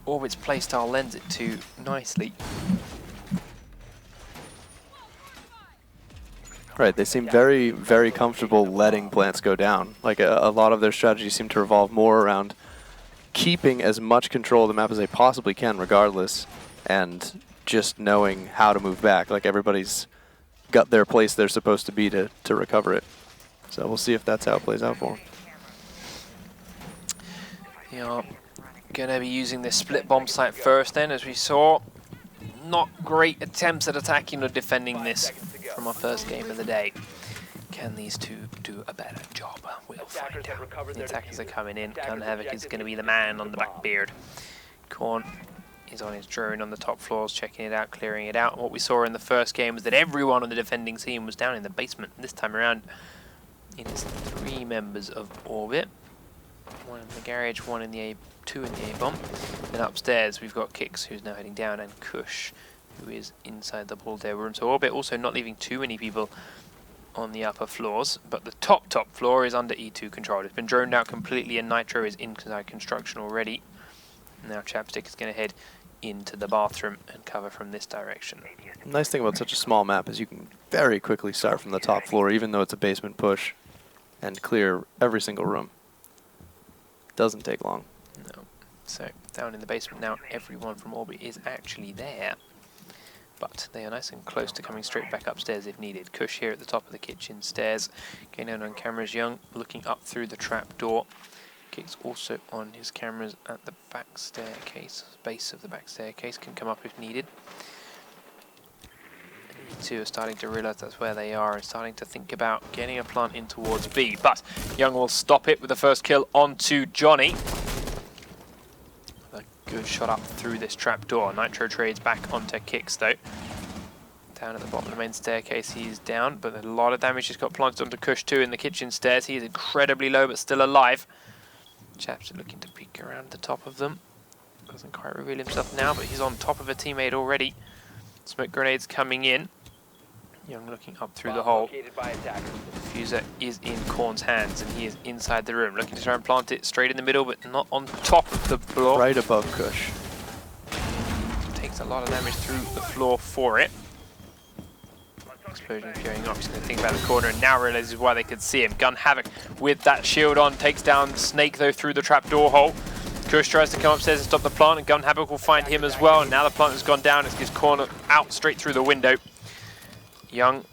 Orbit's playstyle lends it to nicely. Right, they seem very, very comfortable letting plants go down. Like a lot of their strategies seem to revolve more around keeping as much control of the map as they possibly can regardless, and just knowing how to move back. Like everybody's got their place they're supposed to be to recover it. So we'll see if that's how it plays out for them. Yeah, gonna be using this split bomb site first then, as we saw. Not great attempts at attacking or defending this from our first game of the day. Can these two do a better job? We'll find out. The attackers are coming in. Gun Havoc is going to be the man on the Blackbeard. Korn is on his drone on the top floors, checking it out, clearing it out. And what we saw in the first game was that everyone on the defending team was down in the basement. This time around, it is 3 members of Orbit. 1 in the garage, 1 in the two in the A-bomb. And upstairs we've got Kix, who's now heading down, and Kush, who is inside the ball room. So Orbit also not leaving too many people on the upper floors, but the top floor is under E2 control. It's been droned out completely, and Nitro is inside construction already. Now Chapstick is going to head into the bathroom and cover from this direction. The nice thing about such a small map is you can very quickly start from the top floor, even though it's a basement push, and clear every single room. Doesn't take long. No. So down in the basement now, everyone from Orbit is actually there. But they are nice and close to coming straight back upstairs if needed. Kush here at the top of the kitchen stairs. Getting out on cameras, Young looking up through the trap door. Kicks also on his cameras at the back staircase, base of the back staircase, can come up if needed. And E2 are starting to realise that's where they are and starting to think about getting a plant in towards B. But Young will stop it with the first kill onto Johnny. Good shot up through this trap door. Nitro trades back onto Kix though. Down at the bottom of the main staircase, he's down, but a lot of damage just got planted onto Kush too in the kitchen stairs. He is incredibly low but still alive. Chaps are looking to peek around the top of them. Doesn't quite reveal himself now, but he's on top of a teammate already. Smoke grenades coming in. Young looking up through the hole. Fuser is in Korn's hands and he is inside the room, looking to try and plant it straight in the middle, but not on top of the block. Right above Kush. Takes a lot of damage through the floor for it. Explosion going off. He's going to think about the corner and now realizes why they could see him. Gun Havoc with that shield on, takes down Snake though through the trapdoor hole. Kush tries to come upstairs and stop the plant, and Gun Havoc will find him as well. And now the plant has gone down. It gives Korn out straight through the window. Young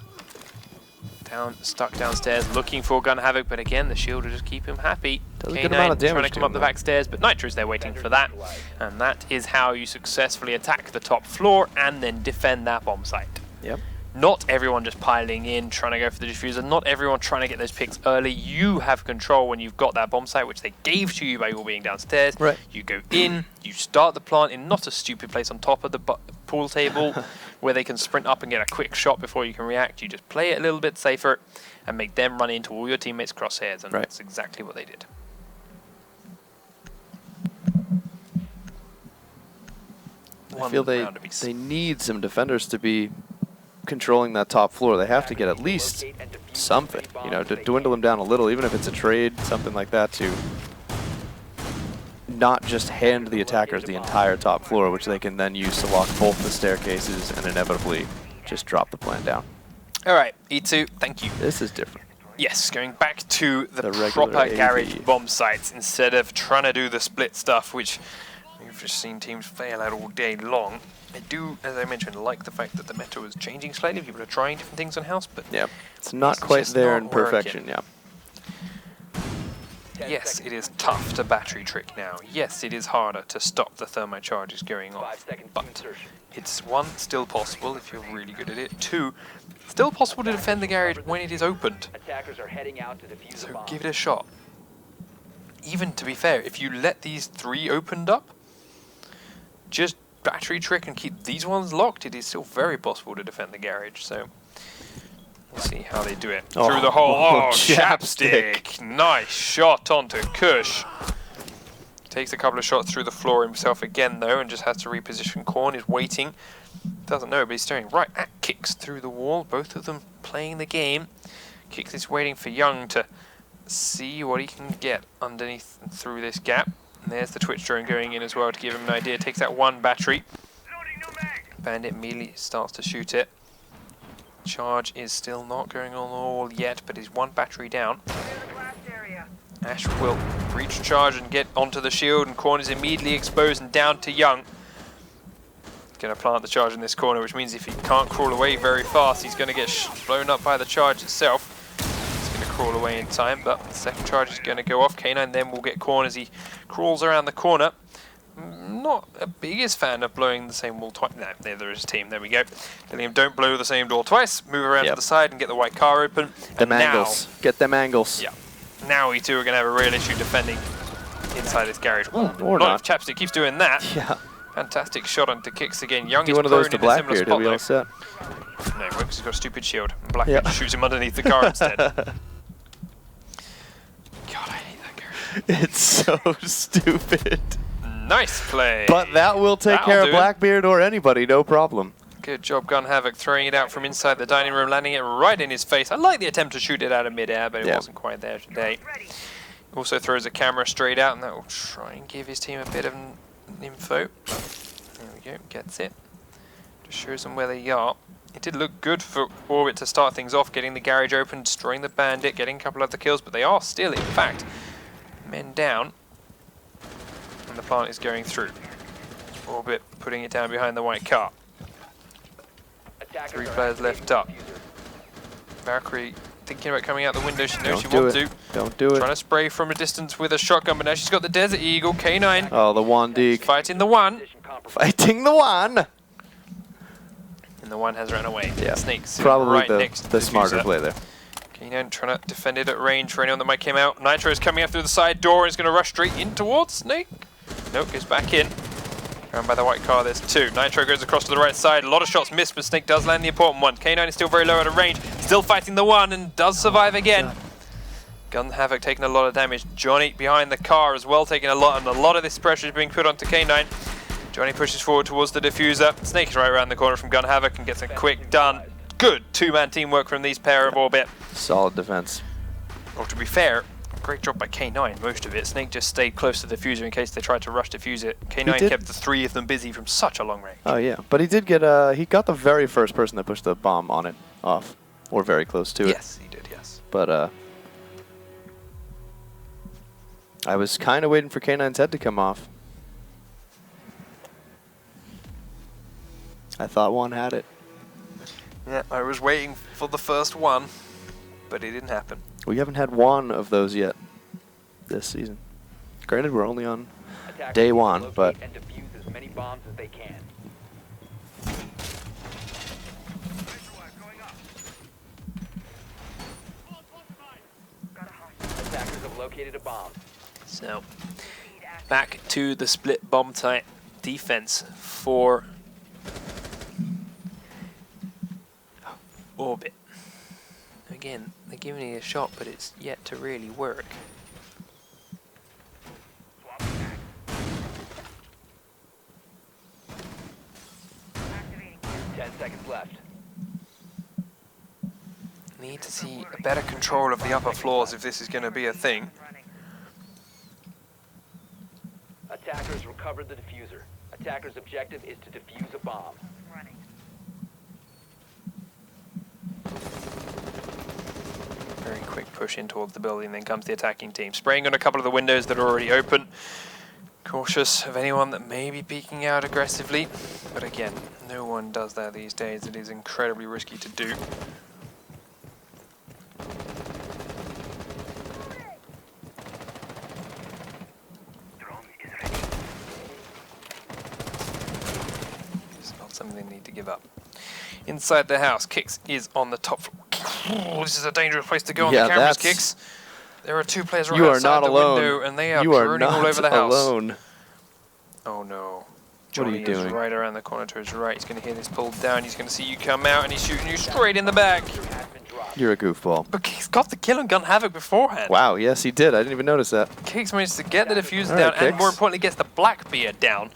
Stuck downstairs, looking for Gun Havoc, but again, the shield will just keep him happy. Does a good amount of K9 damage trying to to come him, up the though. back stairs, but Nitro's there waiting for that. And that is how you successfully attack the top floor and then defend that bomb site. Yep. Not everyone just piling in, trying to go for the diffuser. Not everyone trying to get those picks early. You have control when you've got that bomb site, which they gave to you by all being downstairs. Right. You go in, you start the plant in not a stupid place on top of the pool table where they can sprint up and get a quick shot before you can react. You just play it a little bit safer and make them run into all your teammates' crosshairs, and that's exactly what they did. I feel they need some defenders to be controlling that top floor. They have to get at least something, you know, to dwindle them down a little, even if it's a trade, something like that, to not just hand the attackers the entire top floor, which they can then use to lock both the staircases and inevitably just drop the plan down. All right, E2, thank you. This is different. Yes, going back to the regular proper AV. garage bomb sites instead of trying to do the split stuff, which we've just seen teams fail at all day long. I do, as I mentioned, like the fact that the meta is changing slightly. People are trying different things on house, but Yeah, it's not quite just there not in perfection, working. Yes, it is tough to battery trick now. Yes, it is harder to stop the thermite charges going off, but it's one, still possible if you're really good at it. Two, still possible to defend the garage when it is opened. Attackers are heading out to defuse the So bomb. give it a shot. Even to be fair, if you let these three opened up, just battery trick and keep these ones locked, it is still very possible to defend the garage. So we'll see how they do it. Oh, Through the hole. Oh, chapstick. chapstick. Nice shot onto Kush. Takes a couple of shots through the floor himself again, though, and just has to reposition. Korn is waiting. Doesn't know, but he's staring right at Kicks through the wall. Both of them playing the game. Kicks is waiting for Young to see what he can get underneath and through this gap. And there's the Twitch drone going in as well to give him an idea. Takes out one battery. Bandit immediately starts to shoot it. Charge is still not going on all yet, but is one battery down. Ash will reach charge and get onto the shield, and Korn is immediately exposed and down to Young. Going to plant the charge in this corner, which means if he can't crawl away very fast, he's going to get blown up by the charge itself. He's going to crawl away in time, but the second charge is going to go off. K9 then will get Korn as he crawls around the corner. Not a biggest fan of blowing the same wall twice. No, there is a team. There we go. Telling him don't blow the same door twice. Move around to the side and get the white car open. Them angles. Get them angles. Yeah. Now we two are going to have a real issue defending inside this garage. Ooh, or not. If Chapstick keeps doing that. Yeah. Fantastic shot onto Kicks again. Young Do is one of those to prone in a similar Blackbeard, he'll spot be all set. though. No, because he's got a stupid shield. Blackbeard shoots him underneath the car instead. God, I hate that garage. It's so stupid. Nice play. But that will take That'll care of do it. Blackbeard or anybody, no problem. Good job, Gun Havoc, throwing it out from inside the dining room, landing it right in his face. I like the attempt to shoot it out of midair, but it wasn't quite there today. Also throws a camera straight out, and that will try and give his team a bit of info. There we go, gets it. Just shows them where they are. It did look good for Orbit to start things off, getting the garage open, destroying the bandit, getting a couple of the kills, but they are still, in fact, men down. And the plant is going through. Orbit putting it down behind the white car. 3 players left up. Valkyrie thinking about coming out the window. She knows she wants to. Don't do it. Trying to spray from a distance with a shotgun, but now she's got the Desert Eagle. K9 Oh, the one deke. fighting the one. Fighting the one. And the one has run away. Yeah. Snake's Probably right next to the smarter diffuser. play there. K9 trying to defend it at range for anyone that might come out. Nitro is coming up through the side door and is going to rush straight in towards Snake. Nope, goes back in. Around by the white car, there's 2. Nitro goes across to the right side. A lot of shots missed, but Snake does land the important one. K9 is still very low out of range. Still fighting the one and does survive again. Gun Havoc taking a lot of damage. Johnny behind the car as well, taking a lot, and a lot of this pressure is being put onto K9. Johnny pushes forward towards the diffuser. Snake is right around the corner from Gun Havoc and gets a quick done. Good 2-man teamwork from these pair of Orbit. Solid defense. Well, to be fair, great job by K9, most of it. Snake just stayed close to the diffuser in case they tried to rush defuse it. K9 kept the 3 of them busy from such a long range. Oh yeah, but he did get he got the very first person that pushed the bomb on it off, or very close to it. Yes, he did, yes. But I was kind of waiting for K9's head to come off. I thought one had it. Yeah, I was waiting for the first one. but it didn't happen. We haven't had one of those yet this season. Granted, we're only on Attackers day need to one, locate but and defuse as many bombs as they can. Attackers have located a bomb. So, back to the split bomb type defense for Orbit. Again, they're giving it a shot, but it's yet to really work. Activating. 10 seconds left. Need to see a better control of the upper floors if this is going to be a thing. Running. Attackers recovered the diffuser. Attackers' objective is to defuse a bomb. Running. Very quick push in towards the building, then comes the attacking team. Spraying on a couple of the windows that are already open. Cautious of anyone that may be peeking out aggressively. But again, no one does that these days. It is incredibly risky to do. Drone is ready. It's not something they need to give up. Inside the house, Kix is on the top floor. This is a dangerous place to go on the cameras, Kix. There are two players right you are outside not the alone. window, and they are You are droning all not over the house. alone. Oh no. What are Johnny you is doing? right around the corner to his right. He's going to hear this pulled down. He's going to see you come out, and he's shooting you straight in the back. Has been dropped. You're a goofball. But Kix got the kill on Gun Havoc beforehand. Wow, yes, he did. I didn't even notice that. Kix managed to get the diffuser All down, right, and Kix. more importantly, gets the Blackbeard down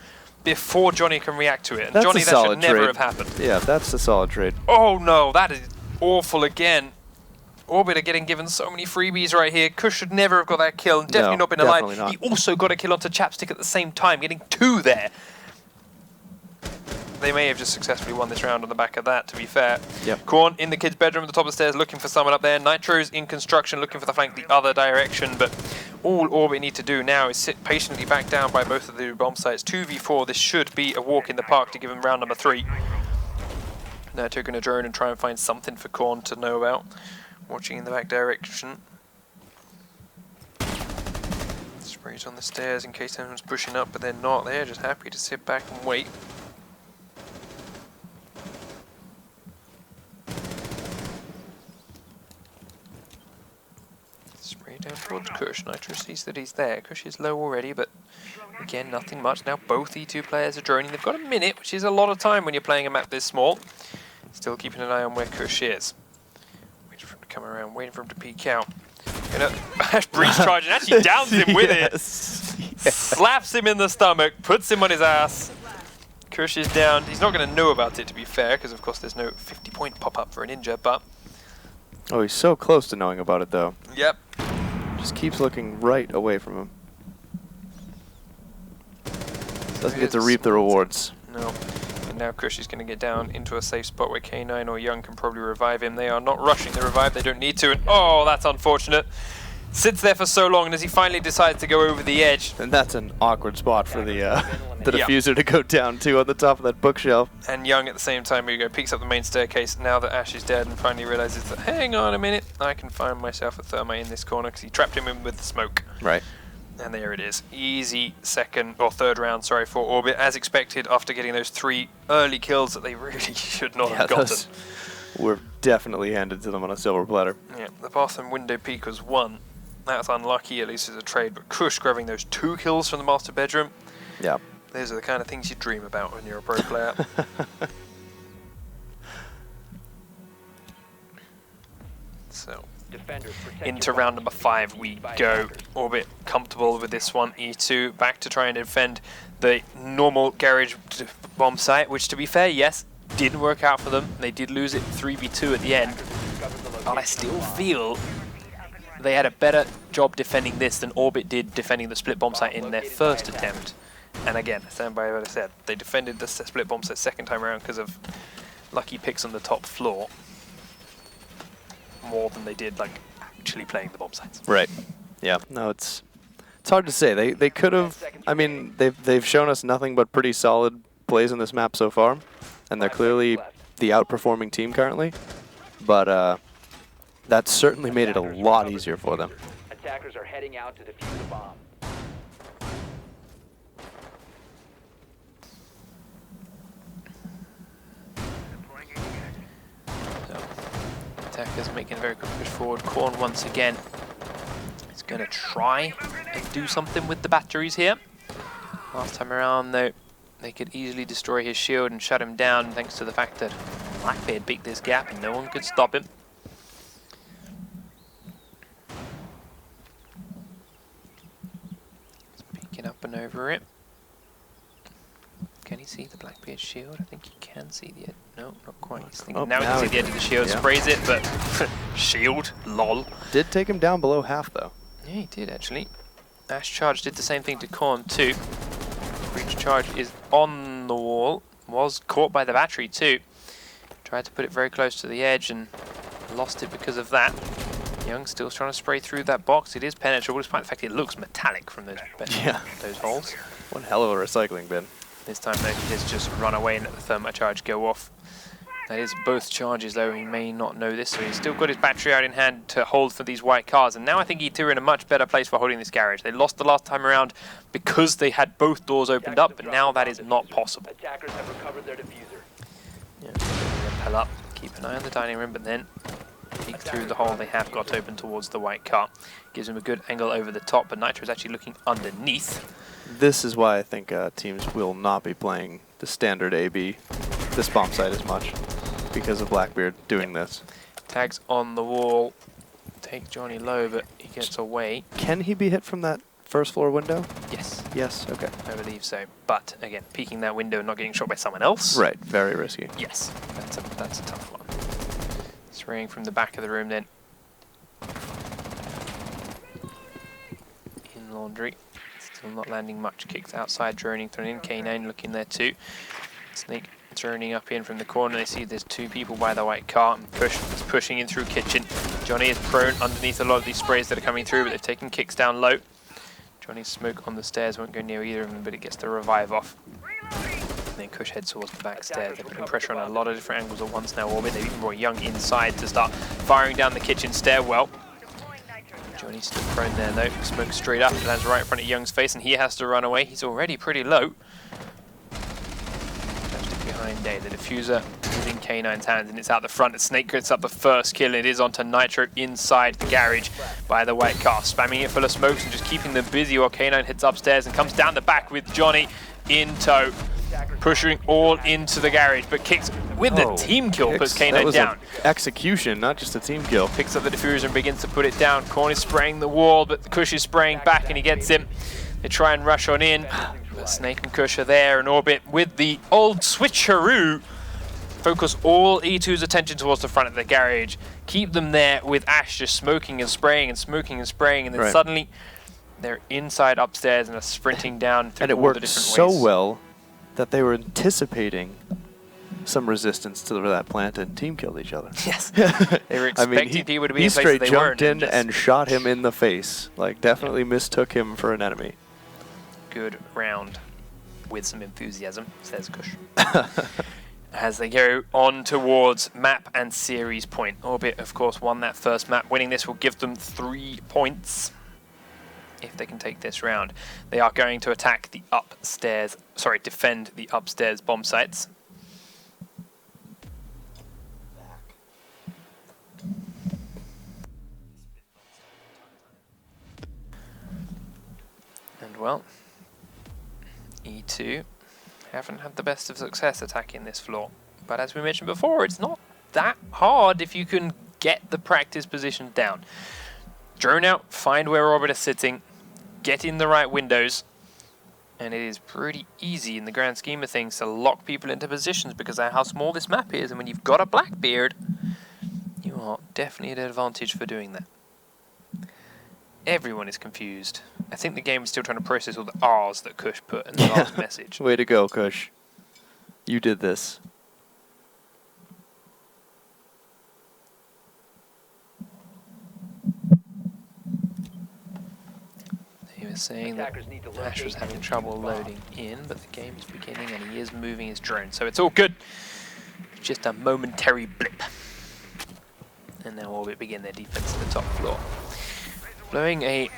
before Johnny can react to it. And That's Johnny, a that solid should never trade. have happened. Yeah, that's a solid trade. Oh no, that is awful again. Orbit are getting given so many freebies right here. Kush should never have got that kill, and definitely No, not been alive. definitely not. He also got a kill onto Chapstick at the same time, getting two there. They may have just successfully won this round on the back of that, to be fair. Yep. Korn in the kid's bedroom at the top of the stairs looking for someone up there. Nitro's in construction looking for the flank the other direction, but all Orbit need to do now is sit patiently back down by both of the bomb sites. 2v4, this should be a walk in the park to give him round number 3. Nitro going to drone and try and find something for Korn to know about. Watching in the back direction. Sprays on the stairs in case anyone's pushing up, but they're not. They're just happy to sit back and wait. Spray down towards Kush. Nitro sees that he's there. Kush is low already, but again, nothing much. Now both E2 players are droning. They've got a minute, which is a lot of time when you're playing a map this small. Still keeping an eye on where Kush is. Waiting for him to come around, waiting for him to peek out. Gonna breach charge and actually downs him with it. Slaps him in the stomach, puts him on his ass. Kush is down. He's not going to know about it, to be fair, because of course there's no 50-point pop-up for a ninja, but... Oh, he's so close to knowing about it, though. Yep. Just keeps looking right away from him. Doesn't get to reap the rewards. No. And now Kush is going to get down into a safe spot where K9 or Young can probably revive him. They are not rushing the revive. They don't need to. And oh, that's unfortunate. Sits there for so long, and as he finally decides to go over the edge. And that's an awkward spot for the Yeah. diffuser to go down to on the top of that bookshelf. And Young at the same time, here you go, peeks up the main staircase now that Ash is dead and finally realizes that, hang on a minute, I can find myself a thermite in this corner because he trapped him in with the smoke. Right. And there it is. Easy third round, sorry, for Orbit, as expected after getting those 3 early kills that they really should not have gotten. Those were definitely handed to them on a silver platter. Yeah, the bathroom window peek was 1. That's unlucky, at least as a trade, but Kush grabbing those 2 kills from the master bedroom. Yeah. Those are the kind of things you dream about when you're a pro player. So, Defenders, protect into your round bombs number from 5 being we used by go. attackers. Orbit comfortable with this one. E2 back to try and defend the normal garage bomb site, which to be fair, yes, didn't work out for them. They did lose it 3v2 at the end, but I still feel they had a better job defending this than Orbit did defending the split bomb site in their first attempt. And again, I stand by what I said. They defended the split bomb site second time around because of lucky picks on the top floor more than they did like actually playing the bomb sites. Right. Yeah. No, it's hard to say. They could have. I mean, they've shown us nothing but pretty solid plays on this map so far, and they're clearly the outperforming team currently. But That certainly made it a lot easier for them. Attackers are heading out to defuse the bomb. Deploying ADS. So, attackers making a very quick push forward. Korn once again is going to try and do something with the batteries here. Last time around, though, they could easily destroy his shield and shut him down thanks to the fact that Blackbeard beat this gap and no one could stop him. He's peeking up and over it. Can he see the Blackbeard shield? I think he can see the edge. No, not quite. He's thinking, Oh, now he can see the edge of the shield, yeah. sprays it, but shield, lol. Did take him down below half, though. Yeah, he did actually. Ash Charge did the same thing to Korn too. Breach Charge is on the wall. Was caught by the battery too. Tried to put it very close to the edge and lost it because of that. Young still trying to spray through that box. It is penetrable despite the fact it looks metallic from those, those holes. One hell of a recycling bin. This time though he has just run away and let the thermite charge go off. That is both charges though, he may not know this, so he's still got his battery out in hand to hold for these white cars, and now I think E2 are in a much better place for holding this garage. They lost the last time around because they had both doors opened up, but now that is not possible. Attackers have recovered their diffuser. Yeah, pull up, keep an eye on the dining room, but then peek through the hole they have got open towards the white car. Gives him a good angle over the top, but Nitro is actually looking underneath. This is why I think teams will not be playing the standard AB, this bomb site as much, because of Blackbeard doing this. Tags on the wall, take Johnny low, but he gets away. Can he be hit from that first floor window? Yes, Yes, okay. I believe so. But again, peeking that window and not getting shot by someone else. Right, very risky. Yes, that's a tough one. Spraying from the back of the room then. In laundry. Still not landing much. Kicks outside, droning, thrown in. K9 looking there too. Snake droning up in from the corner. They see there's two people by the white car and is pushing in through kitchen. Johnny is prone underneath a lot of these sprays that are coming through, but they've taken kicks down low. Johnny's smoke on the stairs won't go near either of them, but it gets the revive off. And then Kush heads towards the back stairs. They're putting pressure on a lot of different angles at once now. Orbit. They've even brought Young inside to start firing down the kitchen stairwell. Deploying nitro cell. Johnny's still prone there though. Smoke straight up, lands right in front of Young's face, and he has to run away. He's already pretty low. Behind Day, the diffuser is in K9's hands, and it's out the front. And Snake gets up the first kill, and it is onto Nitro inside the garage by the white car, spamming it full of smokes and just keeping them busy while K9 hits upstairs and comes down the back with Johnny in tow, pushing all into the garage, but kicks with the team kill, puts That K9 was down. execution, not just a team kill. Picks up the diffuser and begins to put it down. Korn is spraying the wall, but Kush is spraying back and he gets him. They try and rush on in. But Snake and Kush are there in orbit with the old switcheroo. Focus all E2's attention towards the front of the garage. Keep them there with Ash just smoking and spraying and smoking and spraying, and then suddenly they're inside upstairs and are sprinting down through And it all the worked different so ways. well that they were anticipating some resistance to that plant and team killed each other. Yes. They were expecting people to be in places straight they jumped weren't. in just and shot him in the face. Like, definitely mistook him for an enemy. good round with some enthusiasm, says Kush. As they go on towards map and series point. Orbit, of course, won that first map. Winning this will give them 3 points if they can take this round. They are going to attack the upstairs, sorry, defend the upstairs bomb sites. And well, E2 haven't had the best of success attacking this floor. But as we mentioned before, it's not that hard if you can get the practice position down. Drone out, find where Orbit is sitting, get in the right windows, and it is pretty easy in the grand scheme of things to lock people into positions because of how small this map is, and when you've got a Blackbeard, you are definitely at an advantage for doing that. Everyone is confused. I think the game is still trying to process all the R's that Kush put in the last message. Way to go, Kush. You did this. He was saying that Ash was having trouble loading in, but the game is beginning and he is moving his drone, so it's all good. Just a momentary blip. And And now Orbit begin their defense to the top floor. Blowing a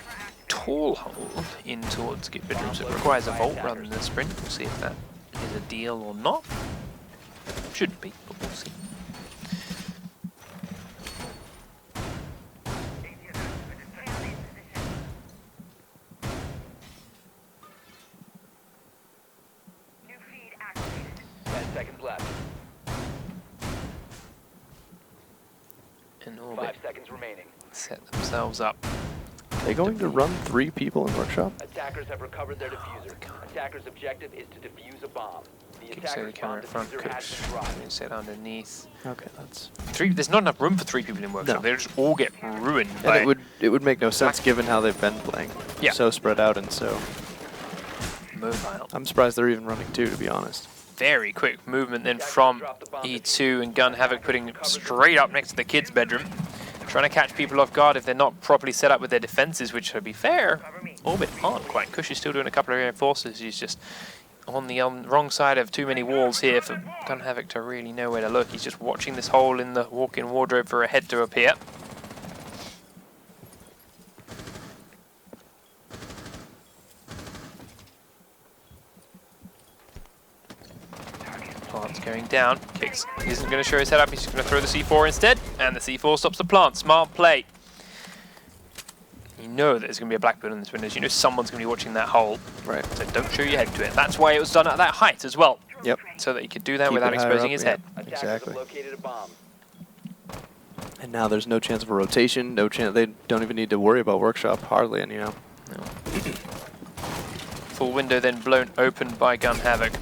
tall hole in towards Skip bedrooms. It requires a vault rather than a sprint. We'll see if that is a deal or not. Shouldn't be, but we'll see. New feed activated. 10 seconds left. And 5 Orbit seconds remaining. set themselves up. Are they going to run 3 people in workshop? Attackers have recovered their diffuser. Attackers' objective is to defuse a bomb. The Keep setting the attackers' camera bomb in front, diffuser has Cooks. been dropped. Set underneath. Okay, that's. There's not enough room for 3 people in workshop. No. They'll just all get ruined. And by it would make no sense given how they've been playing. Yeah. So spread out and so. mobile. I'm surprised they're even running 2, to be honest. Very quick movement then from E2 and Gun Havoc putting straight up next to the kids' bedroom. Trying to catch people off guard if they're not properly set up with their defenses, which, to be fair, Orbit aren't quite. Kush is still doing a couple of reinforcers. He's just on the wrong side of too many walls here for Gun Havoc to really know where to look. He's just watching this hole in the walk-in wardrobe for a head to appear. Plant's going down. Kicks isn't going to show his head up. He's just going to throw the C4 instead. And the C4 stops the plant. Smart play. You know that there's going to be a blackbird on this window. You know someone's going to be watching that hole. Right. So don't show your head to it. That's why it was done at that height as well. Yep. So that he could do that Keep without it higher exposing up, his yeah. head. Attackers Exactly. have located a bomb. And now there's no chance of a rotation, no chance. They don't even need to worry about workshop, hardly any, you know. No. Full window then blown open by Gun Havoc.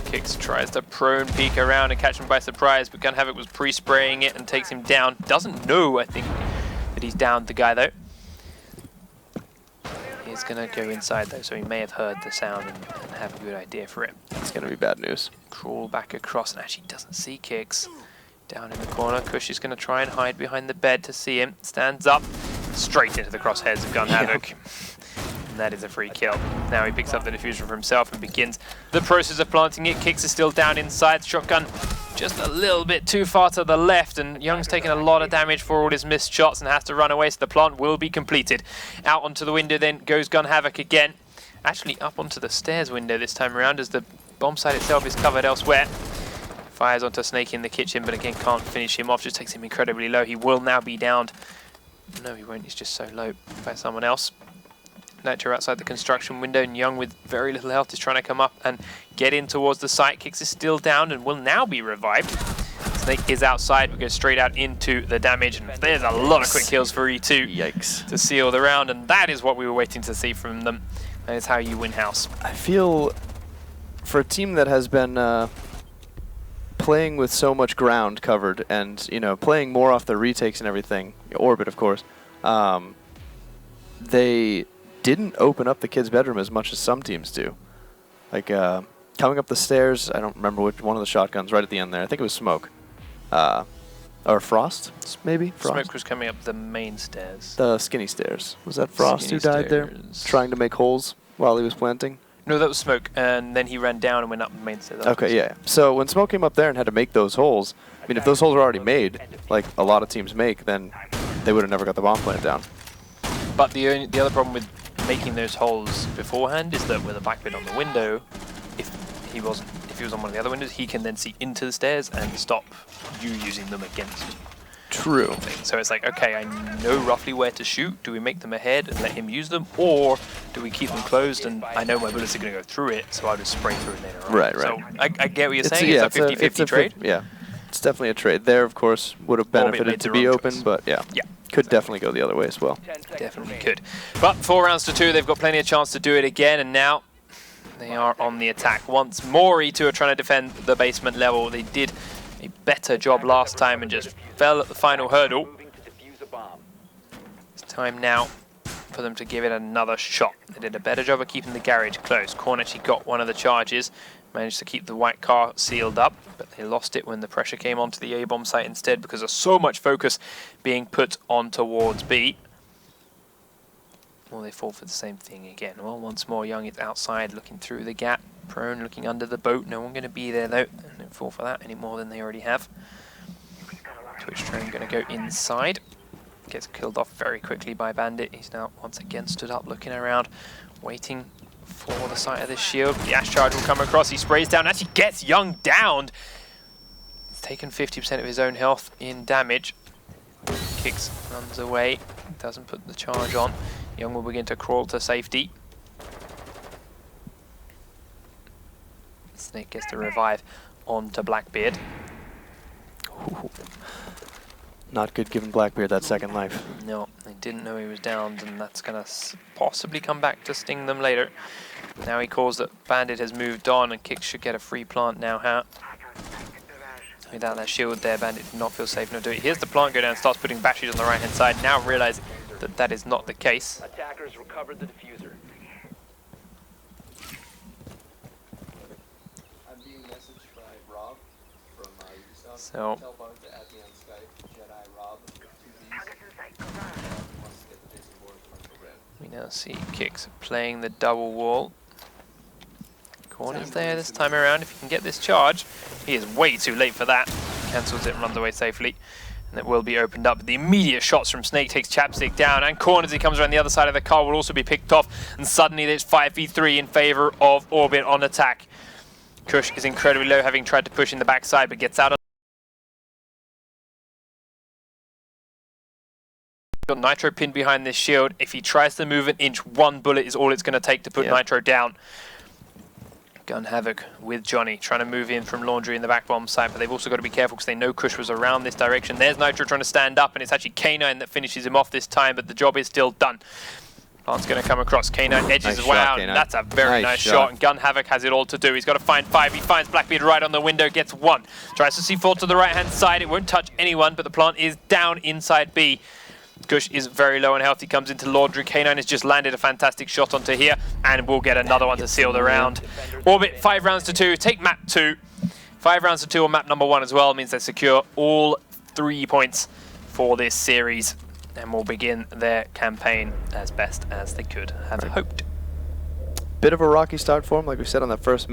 Kicks tries to prone peek around and catch him by surprise, but Gun Havoc was pre-spraying it and takes him down. Doesn't know, I think, that he's downed the guy though. He's gonna go inside though, so he may have heard the sound and have a good idea for it. It's going to be bad news. Crawl back across and actually doesn't see Kicks. Down in the corner, Kush is going to try and hide behind the bed to see him. Stands up, straight into the crosshairs of Gun Havoc. And that is a free kill. Now he picks up the diffuser for himself and begins the process of planting it. Kicks is still down inside. Shotgun just a little bit too far to the left, and Young's taking a lot of damage for all his missed shots and has to run away, so the plant will be completed. Out onto the window then goes Gun Havoc again. Actually up onto the stairs window this time around as the bomb site itself is covered elsewhere. Fires onto Snake in the kitchen, but again can't finish him off, just takes him incredibly low. He will now be downed. No, he won't, he's just so low by someone else. Nitro outside the construction window, and Young with very little health is trying to come up and get in towards the site. Kicks is still down and will now be revived. Snake is outside, we go straight out into the damage, and there's a lot of quick kills for E2. Yikes. To seal the round, and that is what we were waiting to see from them. That is how you win house. I feel, for a team that has been playing with so much ground covered and, you know, playing more off the retakes and everything, Orbit of course, they didn't open up the kid's bedroom as much as some teams do. Like, coming up the stairs, I don't remember which one of the shotguns right at the end there. I think it was Smoke. Or Frost, maybe? Frost. Smoke was coming up the main stairs. The skinny stairs. Was that Frost Skinny who died there? stairs. Trying to make holes while he was planting? No, that was Smoke, and then he ran down and went up the main stairs. Okay, yeah. So when Smoke came up there and had to make those holes, I mean, if those holes were already made, like a lot of teams make, then they would have never got the bomb plant down. But the other problem with making those holes beforehand is that with a blackbird on the window, if he was on one of the other windows, he can then see into the stairs and stop you using them against True. thing. So it's like, okay, I know roughly where to shoot. Do we make them ahead and let him use them, or do we keep them closed and I know my bullets are going to go through it, so I'll just spray through it later on. Right, So I get what you're saying. Yeah, it's a 50-50 trade. Yeah, it's definitely a trade. There, of course, would have Orbit benefited made to the be wrong open, choice. but yeah, Yeah, could definitely go the other way as well. 10 seconds definitely remaining. could. But 4 rounds to 2, they've got plenty of chance to do it again, and now they are on the attack. Once more, E2 are trying to defend the basement level. They did a better job last time and just fell at the final hurdle. Moving to defuse a bomb. It's time now for them to give it another shot. They did a better job of keeping the garage closed. Korn actually got one of the charges, managed to keep the white car sealed up, but they lost it when the pressure came onto the A-bomb site instead because of so much focus being put on towards B. Well, they fall for the same thing again. Well, once more, Young is outside looking through the gap. Prone looking under the boat. No one going to be there though. And don't fall for that any more than they already have. Twitch drone going to go inside. Gets killed off very quickly by Bandit. He's now once again stood up, looking around, waiting for the sight of this shield. The Ash Charge will come across. He sprays down, actually gets Young downed. He's taken 50% of his own health in damage. Kicks, runs away, doesn't put the charge on. Young will begin to crawl to safety. Snake gets the revive onto Blackbeard. Ooh. Not good giving Blackbeard that second life. No, they didn't know he was downed, and that's going to possibly come back to sting them later. Now he calls that Bandit has moved on, and Kicks should get a free plant now. Without that shield there, Bandit did not feel safe enough to do it. Here's the plant go down, starts putting batteries on the right-hand side, now realizing that that is not the case. Attackers recovered the diffuser. I'm being messaged by Rob from Ubisoft. So Tell Bart to add me on Skype, Jedi Rob, with 2 Z's. Targets in sight. Go Wants to get the Jason Bourne commercial brand. we now see Kicks playing the double wall. Corner's there this time around. If he can get this charge, he is way too late for that. Cancels it and runs away safely. And it will be opened up. The immediate shots from Snake takes Chapstick down, and Corn, as he comes around the other side of the car, will also be picked off. And suddenly there's 5v3 in favor of Orbit on attack. Kush is incredibly low, having tried to push in the backside, but gets out of. Got Nitro pinned behind this shield. If he tries to move an inch, 1 bullet is all it's going to take to put Nitro down. Gun Havoc with Johnny, trying to move in from Laundry in the back bomb side, but they've also got to be careful because they know Kush was around this direction. There's Nitro trying to stand up, and it's actually K9 that finishes him off this time, but the job is still done. Plant's going to come across. K9 edges Nice wow, shot, K9. That's a very nice shot. And Gun Havoc has it all to do. He's got to find 5. He finds Blackbeard right on the window, gets 1. Tries to C4 to the right-hand side. It won't touch anyone, but the plant is down inside B. Kush is very low on health. He comes into Laundry. K9 has just landed a fantastic shot onto here, and we'll get another one to seal the round. Orbit, 5 rounds to 2. Take map 2. 5 rounds to 2 on map number 1 as well means they secure all 3 points for this series, and will begin their campaign as best as they could have hoped. Bit of a rocky start for him, like we said on the first map.